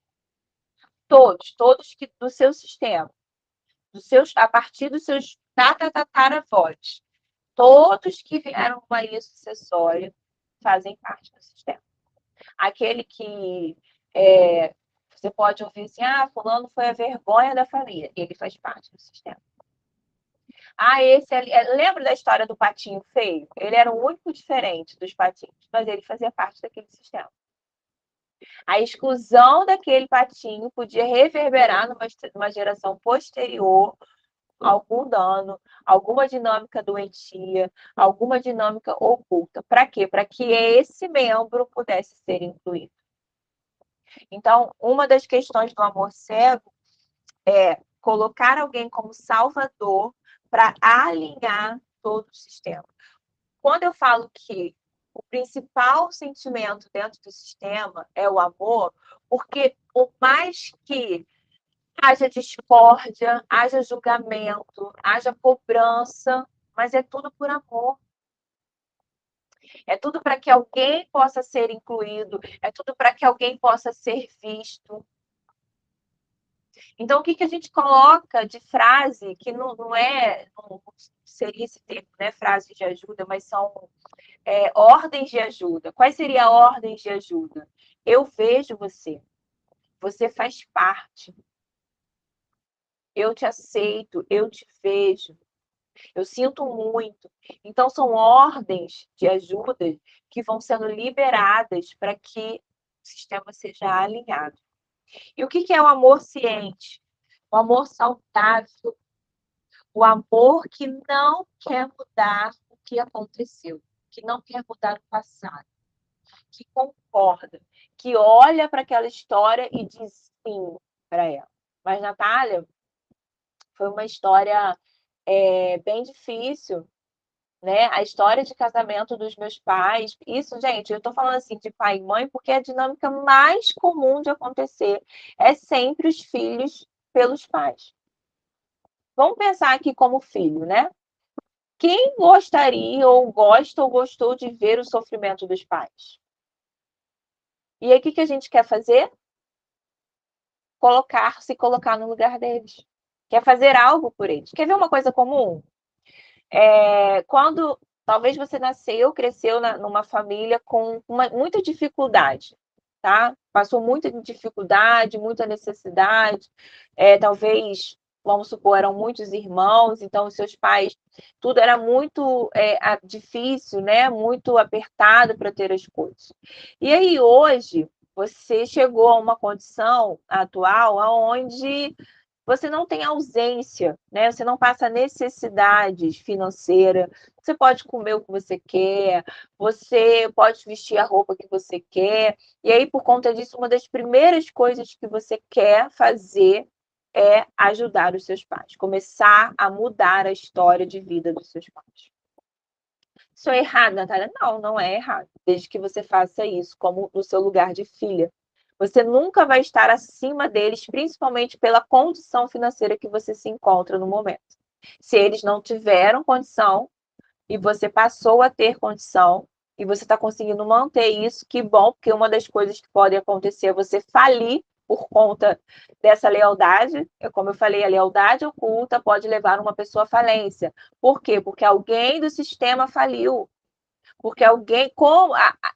Todos que do seu sistema, a partir dos seus tataravós, todos que vieram com a linha sucessória fazem parte do sistema. Aquele que você pode ouvir assim, fulano foi a vergonha da família, ele faz parte do sistema. Esse ali, lembra da história do patinho feio? Ele era o único diferente dos patinhos, mas ele fazia parte daquele sistema. A exclusão daquele patinho podia reverberar numa geração posterior algum dano, alguma dinâmica doentia, alguma dinâmica oculta. Para quê? Para que esse membro pudesse ser incluído. Então, uma das questões do amor cego é colocar alguém como salvador para alinhar todo o sistema. Quando eu falo que o principal sentimento dentro do sistema é o amor, porque por mais que haja discórdia, haja julgamento, haja cobrança, mas é tudo por amor. É tudo para que alguém possa ser incluído, é tudo para que alguém possa ser visto. Então, o que a gente coloca de frase, que não seria esse termo, né? Frase de ajuda, mas são ordens de ajuda. Quais seriam ordens de ajuda? Eu vejo você. Você faz parte. Eu te aceito, eu te vejo. Eu sinto muito. Então, são ordens de ajuda que vão sendo liberadas para que o sistema seja alinhado. E o que é o amor ciente? O amor saudável. O amor que não quer mudar o que aconteceu, que não quer mudar o passado, que concorda, que olha para aquela história e diz sim para ela. Mas, Natália, foi uma história bem difícil, né? A história de casamento dos meus pais. Isso, gente, eu estou falando assim de pai e mãe porque é a dinâmica mais comum de acontecer é sempre os filhos pelos pais. Vamos pensar aqui como filho, né? Quem gostaria ou gosta ou gostou de ver o sofrimento dos pais? E aí, o que a gente quer fazer? Se colocar no lugar deles. Quer fazer algo por eles. Quer ver uma coisa comum? Quando talvez você nasceu, cresceu numa família com muita dificuldade, tá? Passou muita dificuldade, muita necessidade, talvez, vamos supor, eram muitos irmãos, então os seus pais, tudo era muito difícil, né? Muito apertado para ter as coisas. E aí hoje você chegou a uma condição atual onde você não tem ausência, né? Você não passa necessidades financeiras. Você pode comer o que você quer, você pode vestir a roupa que você quer. E aí, por conta disso, uma das primeiras coisas que você quer fazer é ajudar os seus pais, começar a mudar a história de vida dos seus pais. Isso é errado, Natália? Não, não é errado, desde que você faça isso como no seu lugar de filha. Você nunca vai estar acima deles, principalmente pela condição financeira que você se encontra no momento. Se eles não tiveram condição e você passou a ter condição e você está conseguindo manter isso, que bom, porque uma das coisas que pode acontecer é você falir por conta dessa lealdade. Como eu falei, a lealdade oculta pode levar uma pessoa à falência. Por quê? Porque alguém do sistema faliu. Porque alguém, como.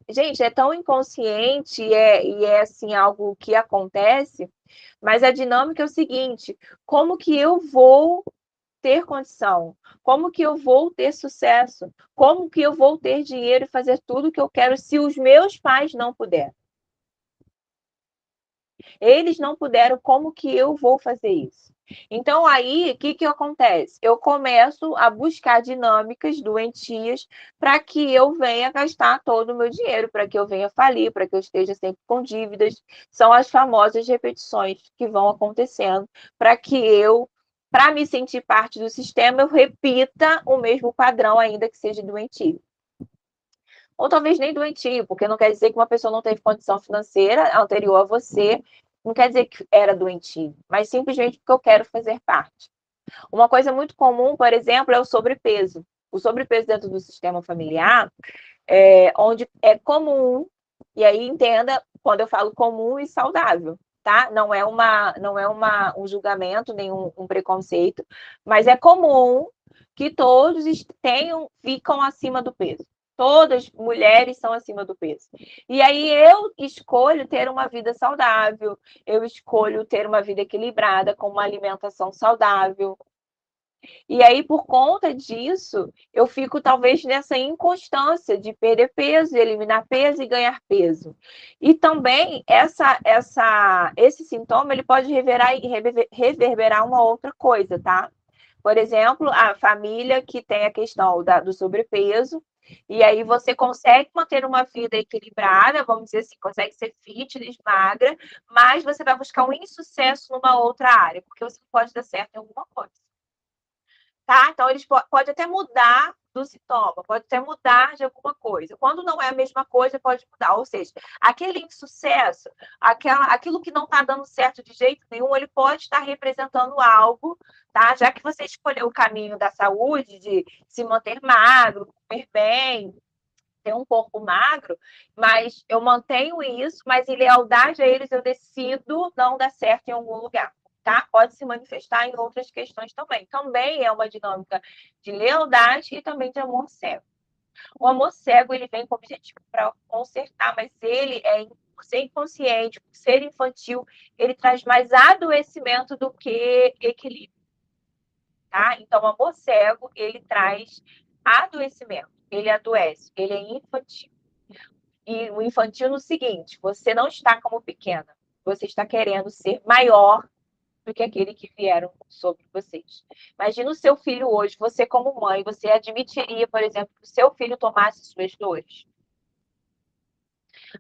Gente, é tão inconsciente e é assim algo que acontece, mas a dinâmica é o seguinte: como que eu vou ter condição? Como que eu vou ter sucesso? Como que eu vou ter dinheiro e fazer tudo o que eu quero se os meus pais não puderem? Eles não puderam, como que eu vou fazer isso? Então, aí, o que acontece? Eu começo a buscar dinâmicas doentias para que eu venha gastar todo o meu dinheiro, para que eu venha falir, para que eu esteja sempre com dívidas. São as famosas repetições que vão acontecendo para que para me sentir parte do sistema, eu repita o mesmo padrão, ainda que seja doentio. Ou talvez nem doentio, porque não quer dizer que uma pessoa não teve condição financeira anterior a você, não quer dizer que era doentio, mas simplesmente porque eu quero fazer parte. Uma coisa muito comum, por exemplo, é o sobrepeso. O sobrepeso dentro do sistema familiar, onde é comum, e aí entenda quando eu falo comum e saudável, tá? Não é um julgamento, nem um preconceito, mas é comum que todos ficam acima do peso. Todas mulheres são acima do peso. E aí eu escolho ter uma vida saudável, eu escolho ter uma vida equilibrada, com uma alimentação saudável. E aí, por conta disso, eu fico talvez nessa inconstância de perder peso, eliminar peso e ganhar peso. E também esse sintoma ele pode reverberar uma outra coisa, tá? Por exemplo, a família que tem a questão do sobrepeso, e aí você consegue manter uma vida equilibrada, vamos dizer assim, consegue ser fitness, magra, mas você vai buscar um insucesso numa outra área, porque você pode dar certo em alguma coisa. Tá? Então, eles pode até mudar do sintoma, pode até mudar de alguma coisa. Quando não é a mesma coisa, pode mudar. Ou seja, aquele insucesso, aquilo que não está dando certo de jeito nenhum, ele pode estar representando algo, tá? Já que você escolheu o caminho da saúde, de se manter magro, comer bem, ter um corpo magro, mas eu mantenho isso, mas em lealdade a eles eu decido não dar certo em algum lugar. Tá? Pode se manifestar em outras questões também. Também é uma dinâmica de lealdade e também de amor cego. O amor cego ele vem com o objetivo para consertar, mas ele por ser inconsciente, por ser infantil, ele traz mais adoecimento do que equilíbrio. Tá? Então, o amor cego ele traz adoecimento, ele adoece, ele é infantil. E o infantil no seguinte, você não está como pequena, você está querendo ser maior do que aquele que vieram sobre vocês. Imagina o seu filho hoje, você como mãe, você admitiria, por exemplo, que o seu filho tomasse suas dores?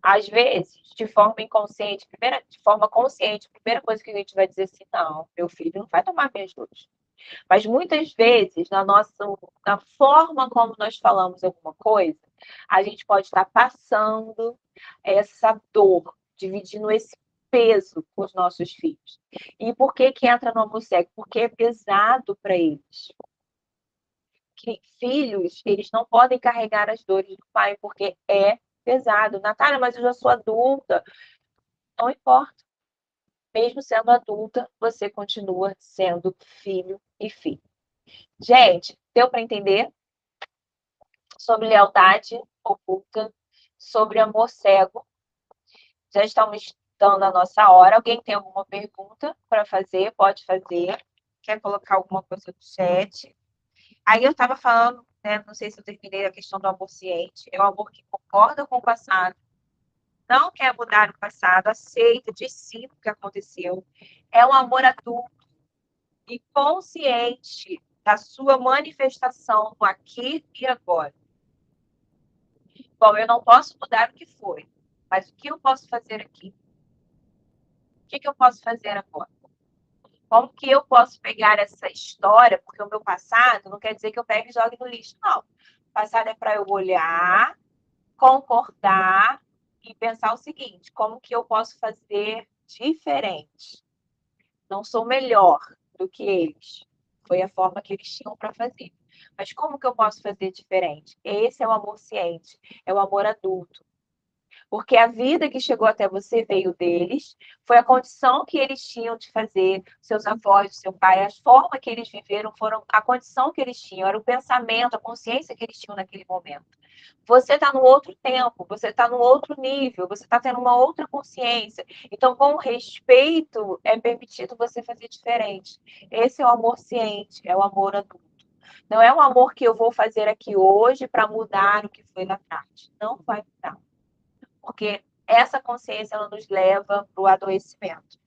Às vezes, de forma inconsciente, de forma consciente, a primeira coisa que a gente vai dizer assim, não, meu filho não vai tomar minhas dores. Mas muitas vezes, na forma como nós falamos alguma coisa, a gente pode estar passando essa dor, dividindo esse peso com os nossos filhos. E por que que entra no amor cego? Porque é pesado para eles. Que filhos, eles não podem carregar as dores do pai, porque é pesado. Natália, mas eu já sou adulta. Não importa. Mesmo sendo adulta, você continua sendo filho e filha. Gente, deu para entender sobre lealdade oculta, sobre amor cego? Já estamos dando a nossa hora. Alguém tem alguma pergunta para fazer? Pode fazer. Quer colocar alguma coisa no chat? Aí eu estava falando, né, não sei se eu terminei a questão do amor ciente. É o amor que concorda com o passado, não quer mudar o passado, aceita de si o que aconteceu. É um amor adulto e consciente da sua manifestação no aqui e agora. Bom, eu não posso mudar o que foi, mas o que eu posso fazer aqui? O que eu posso fazer agora? Como que eu posso pegar essa história? Porque o meu passado não quer dizer que eu pegue e jogue no lixo, não. O passado é para eu olhar, concordar e pensar o seguinte: como que eu posso fazer diferente? Não sou melhor do que eles. Foi a forma que eles tinham para fazer. Mas como que eu posso fazer diferente? Esse é o amor ciente, é o amor adulto. Porque a vida que chegou até você veio deles, foi a condição que eles tinham de fazer, seus avós, seu pai, a forma que eles viveram, foram a condição que eles tinham, era o pensamento, a consciência que eles tinham naquele momento. Você está no outro tempo, você está no outro nível, você está tendo uma outra consciência. Então, com respeito, é permitido você fazer diferente. Esse é o amor ciente, é o amor adulto. Não é um amor que eu vou fazer aqui hoje para mudar o que foi lá atrás. Não vai mudar. Porque essa consciência ela nos leva para o adoecimento.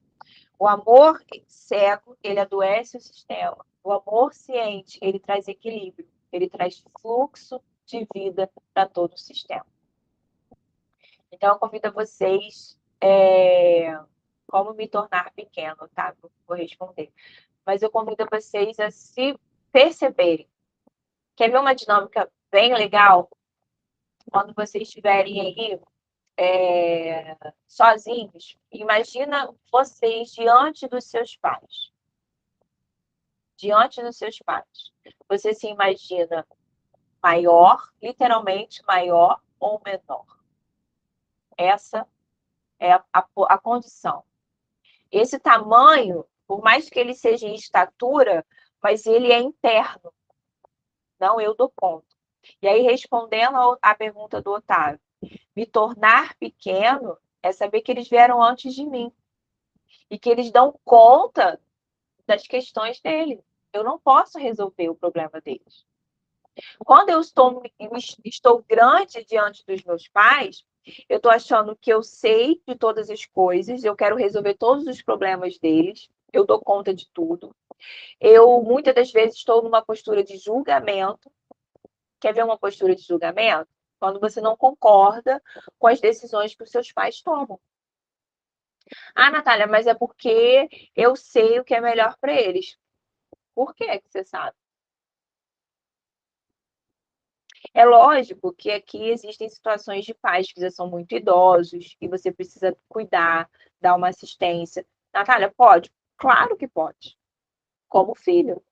O amor cego, ele adoece o sistema. O amor ciente, ele traz equilíbrio, ele traz fluxo de vida para todo o sistema. Então, eu convido a vocês, como me tornar pequeno, tá? Vou responder. Mas eu convido a vocês a se perceberem. Quer ver uma dinâmica bem legal? Quando vocês estiverem aí sozinhos, imagina vocês diante dos seus pais. Diante dos seus pais. Você se imagina maior, literalmente maior ou menor. Essa é a condição. Esse tamanho, por mais que ele seja em estatura, mas ele é interno. Não eu dou conta. E aí, respondendo à pergunta do Otávio, me tornar pequeno é saber que eles vieram antes de mim. E que eles dão conta das questões dele. Eu não posso resolver o problema deles. Quando eu estou grande diante dos meus pais, eu estou achando que eu sei de todas as coisas, eu quero resolver todos os problemas deles, eu dou conta de tudo. Eu, muitas das vezes, estou numa postura de julgamento. Quer ver uma postura de julgamento? Quando você não concorda com as decisões que os seus pais tomam. Ah, Natália, mas é porque eu sei o que é melhor para eles. Por que você sabe? É lógico que aqui existem situações de pais que já são muito idosos e você precisa cuidar, dar uma assistência. Natália, pode? Claro que pode, como filho.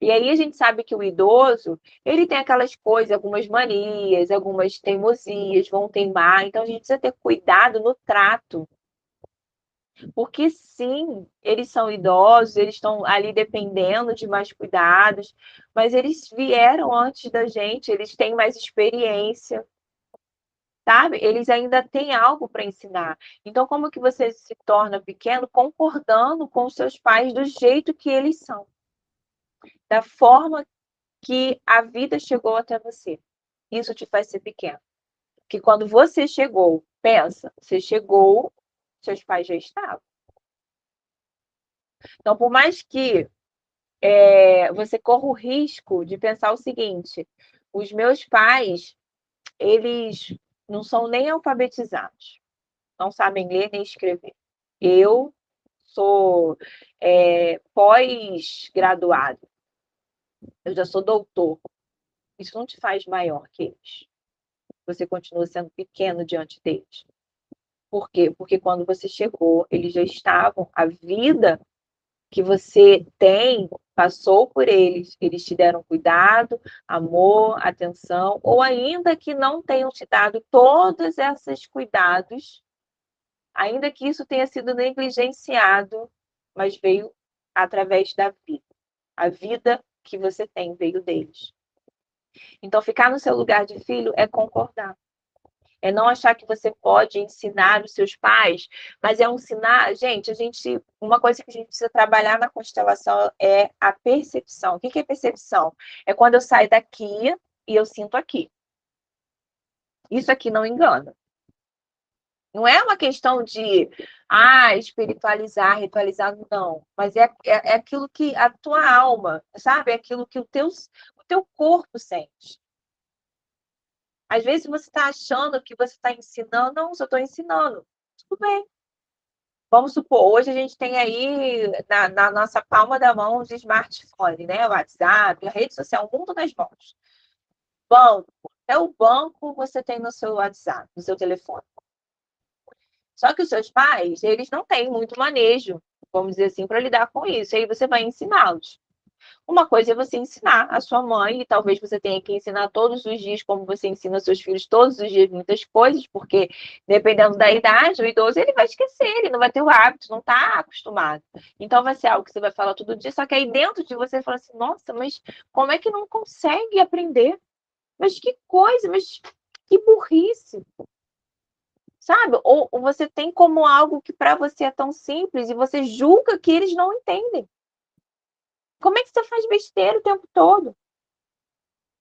E aí a gente sabe que o idoso, ele tem aquelas coisas, algumas manias, algumas teimosias, vão teimar, então a gente precisa ter cuidado no trato. Porque sim, eles são idosos, eles estão ali dependendo de mais cuidados, mas eles vieram antes da gente, eles têm mais experiência, sabe? Eles ainda têm algo para ensinar. Então, como que você se torna pequeno concordando com os seus pais do jeito que eles são, da forma que a vida chegou até você? Isso te faz ser pequeno. Que quando você chegou, pensa, você chegou, seus pais já estavam. Então, por mais que você corra o risco de pensar o seguinte: os meus pais, eles não são nem alfabetizados, não sabem ler nem escrever. Eu sou pós-graduado, eu já sou doutor. Isso não te faz maior que eles. Você continua sendo pequeno diante deles. Por quê? Porque quando você chegou, eles já estavam, a vida que você tem, passou por eles te deram cuidado, amor, atenção, ou ainda que não tenham te dado todos esses cuidados, ainda que isso tenha sido negligenciado, mas veio através da vida. A vida que você tem veio deles. Então, ficar no seu lugar de filho é concordar. É não achar que você pode ensinar os seus pais, mas é ensinar. Gente, uma coisa que a gente precisa trabalhar na constelação é a percepção. O que é percepção? É quando eu saio daqui e eu sinto aqui. Isso aqui não engana. Não é uma questão de espiritualizar, ritualizar, não. Mas é aquilo que a tua alma, sabe? É aquilo que o teu corpo sente. Às vezes você está achando que você está ensinando, não, só estou ensinando. Tudo bem. Vamos supor, hoje a gente tem aí na nossa palma da mão os smartphones, né? O WhatsApp, a rede social, o mundo nas mãos. Banco. Até o banco você tem no seu WhatsApp, no seu telefone. Só que os seus pais, eles não têm muito manejo, vamos dizer assim, para lidar com isso. E aí você vai ensiná-los. Uma coisa é você ensinar a sua mãe, e talvez você tenha que ensinar todos os dias, como você ensina seus filhos todos os dias muitas coisas, porque dependendo da idade, o idoso ele vai esquecer, ele não vai ter o hábito, não está acostumado. Então vai ser algo que você vai falar todo dia, só que aí dentro de você fala assim, nossa, mas como é que não consegue aprender? Mas que coisa, mas que burrice. Sabe? Ou você tem como algo que para você é tão simples e você julga que eles não entendem. Como é que você faz besteira o tempo todo?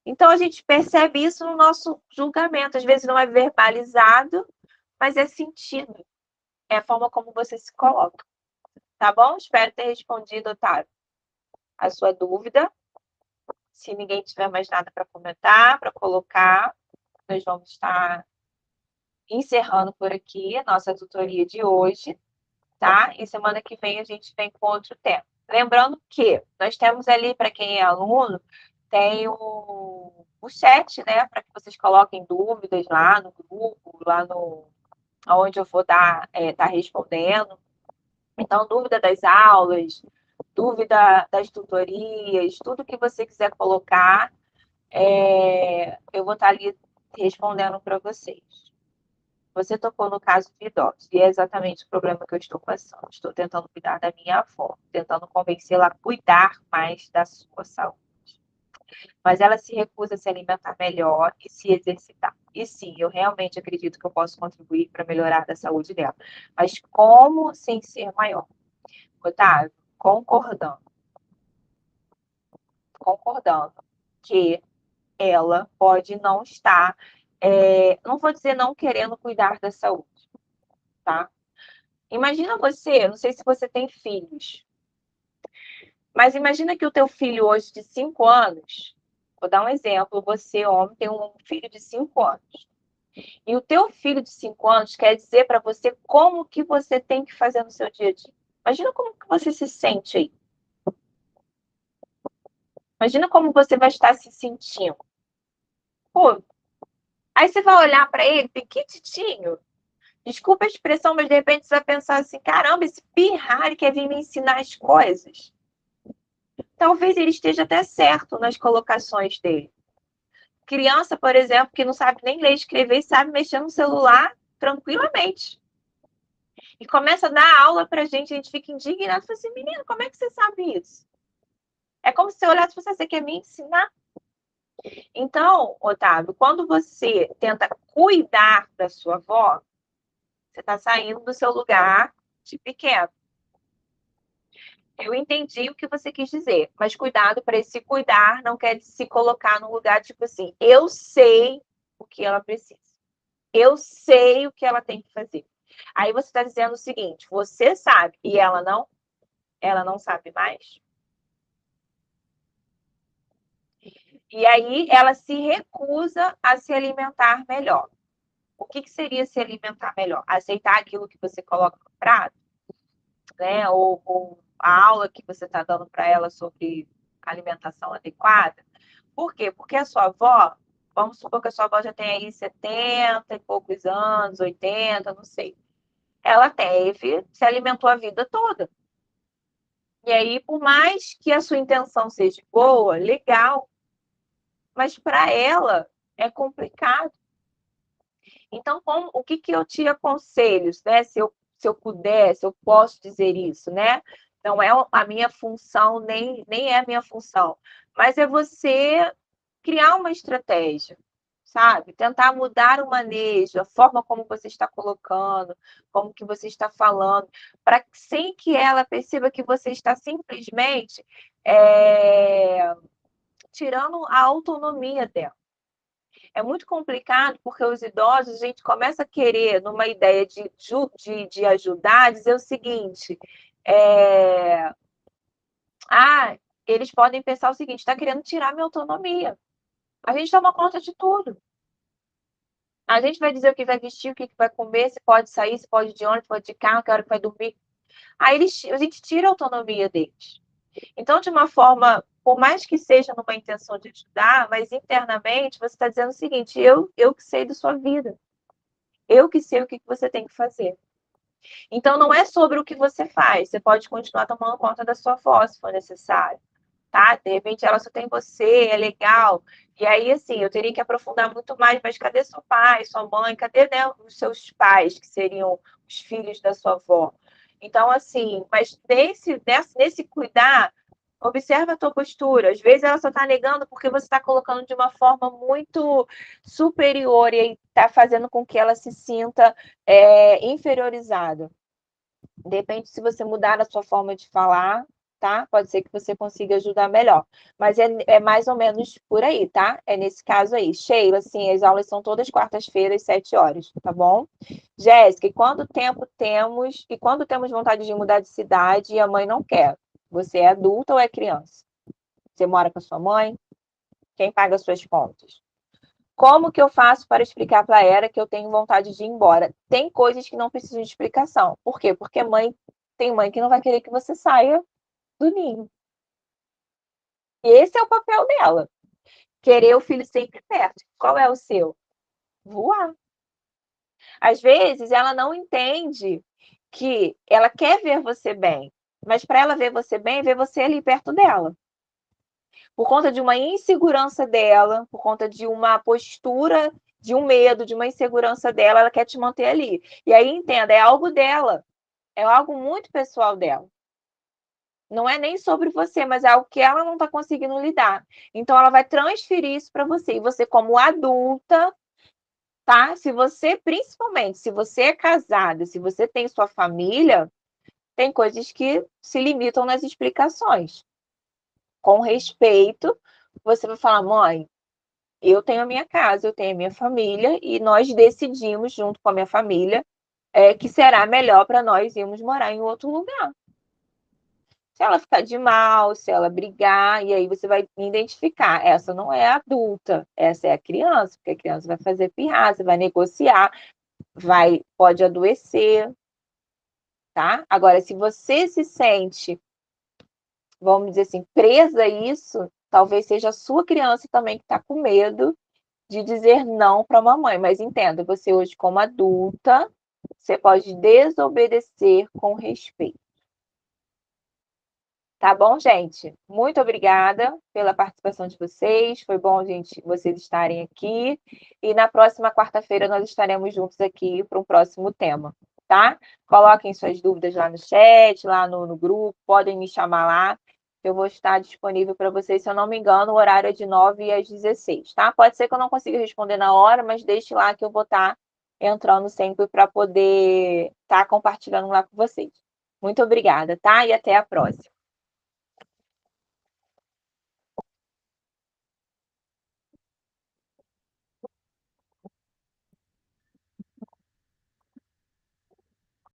Então a gente percebe isso no nosso julgamento. Às vezes não é verbalizado, mas é sentido. É a forma como você se coloca. Tá bom? Espero ter respondido, Otávio, a sua dúvida. Se ninguém tiver mais nada para comentar, para colocar, nós vamos estar encerrando por aqui a nossa tutoria de hoje, tá? E semana que vem a gente vem com outro tema. Lembrando que nós temos ali, para quem é aluno, tem o chat, né? Para que vocês coloquem dúvidas lá no grupo, lá no onde eu vou tá respondendo. Então, dúvida das aulas, dúvida das tutorias, tudo que você quiser colocar, eu vou estar ali respondendo para vocês. Você tocou no caso de idosos, e é exatamente o problema que eu estou passando. Estou tentando cuidar da minha avó, tentando convencê-la a cuidar mais da sua saúde. Mas ela se recusa a se alimentar melhor e se exercitar. E sim, eu realmente acredito que eu posso contribuir para melhorar a saúde dela. Mas como sem ser maior? Otávio, concordando que ela pode não estar, não vou dizer não querendo cuidar da saúde, tá? Imagina você, não sei se você tem filhos, mas imagina que o teu filho hoje de 5 anos, vou dar um exemplo, você, homem, tem um filho de 5 anos. E o teu filho de 5 anos quer dizer para você como que você tem que fazer no seu dia a dia. Imagina como que você se sente aí. Imagina como você vai estar se sentindo. Pô, aí você vai olhar para ele, pequititinho. Desculpa a expressão, mas de repente você vai pensar assim, caramba, esse pirralho quer vir me ensinar as coisas. Talvez ele esteja até certo nas colocações dele. Criança, por exemplo, que não sabe nem ler e escrever e sabe mexer no celular tranquilamente. E começa a dar aula pra gente, a gente fica indignado. Fala assim, menino, como é que você sabe isso? É como se você olhasse e falasse, você quer me ensinar? Então, Otávio, quando você tenta cuidar da sua avó, você está saindo do seu lugar de pequeno. Eu entendi o que você quis dizer, mas cuidado para esse cuidar não quer se colocar no lugar tipo assim, eu sei o que ela precisa. Eu sei o que ela tem que fazer. Aí você está dizendo o seguinte, você sabe e ela não sabe mais. E aí ela se recusa a se alimentar melhor. O que seria se alimentar melhor? Aceitar aquilo que você coloca no prato? né? Ou a aula que você está dando para ela sobre alimentação adequada. Por quê? Porque a sua avó, vamos supor que a sua avó já tem aí 70 e poucos anos, 80, não sei. Ela se alimentou a vida toda. E aí, por mais que a sua intenção seja boa, legal, mas para ela é complicado. Então, o que eu te aconselho, né? Se eu puder, se eu posso dizer isso, né? Não é a minha função, nem é a minha função, mas é você criar uma estratégia, sabe? Tentar mudar o manejo, a forma como você está colocando, como que você está falando, para sem que ela perceba que você está simplesmente tirando a autonomia dela. É muito complicado porque os idosos, a gente começa a querer, numa ideia de ajudar, dizer o seguinte: é, eles podem pensar o seguinte, está querendo tirar minha autonomia. A gente toma conta de tudo. A gente vai dizer o que vai vestir, o que vai comer, se pode sair, se pode ir de ônibus, pode ir de carro, que hora que vai dormir. Aí a gente tira a autonomia deles. Então, de uma forma, por mais que seja numa intenção de ajudar, mas internamente você está dizendo o seguinte: eu que sei da sua vida. Eu que sei o que você tem que fazer. Então, não é sobre o que você faz. Você pode continuar tomando conta da sua voz, se for necessário. Tá? De repente, ela só tem você, é legal. E aí, assim, eu teria que aprofundar muito mais. Mas cadê seu pai, sua mãe? Cadê, né, os seus pais, que seriam os filhos da sua avó? Então, assim, mas nesse cuidar, observa a tua postura. Às vezes ela só está negando porque você está colocando de uma forma muito superior e está fazendo com que ela se sinta inferiorizada. Depende se você mudar a sua forma de falar, tá? Pode ser que você consiga ajudar melhor. Mas é mais ou menos por aí, tá? É nesse caso aí. Sheila, assim, as aulas são todas quartas-feiras, 7 horas, tá bom? Jéssica, e quando temos vontade de mudar de cidade e a mãe não quer? Você é adulta ou é criança? Você mora com a sua mãe? Quem paga as suas contas? Como que eu faço para explicar para a Era que eu tenho vontade de ir embora? Tem coisas que não precisam de explicação. Por quê? Porque tem mãe que não vai querer que você saia do ninho. Esse é o papel dela. Querer o filho sempre perto. Qual é o seu? Voar. Às vezes ela não entende que ela quer ver você bem, mas para ela ver você bem, ver você ali perto dela. Por conta de uma insegurança dela, por conta de uma postura, de um medo, de uma insegurança dela, ela quer te manter ali. E aí, entenda, é algo dela, é algo muito pessoal dela. Não é nem sobre você, mas é algo que ela não está conseguindo lidar. Então, ela vai transferir isso para você. E você, como adulta, tá? Principalmente, se você é casada, se você tem sua família, tem coisas que se limitam nas explicações. Com respeito, você vai falar, mãe, eu tenho a minha casa, eu tenho a minha família e nós decidimos, junto com a minha família, que será melhor para nós irmos morar em outro lugar. Se ela ficar de mal, se ela brigar, e aí você vai identificar, essa não é a adulta, essa é a criança, porque a criança vai fazer pirraça, vai negociar, pode adoecer, tá? Agora, se você se sente, vamos dizer assim, presa a isso, talvez seja a sua criança também que está com medo de dizer não para a mamãe. Mas entenda, você hoje como adulta, você pode desobedecer com respeito. Tá bom, gente? Muito obrigada pela participação de vocês. Foi bom, gente, vocês estarem aqui. E na próxima quarta-feira nós estaremos juntos aqui para um próximo tema, tá? Coloquem suas dúvidas lá no chat, lá no grupo, podem me chamar lá. Eu vou estar disponível para vocês, se eu não me engano, o horário é de 9 às 16, tá? Pode ser que eu não consiga responder na hora, mas deixe lá que eu vou estar entrando sempre para poder estar compartilhando lá com vocês. Muito obrigada, tá? E até a próxima.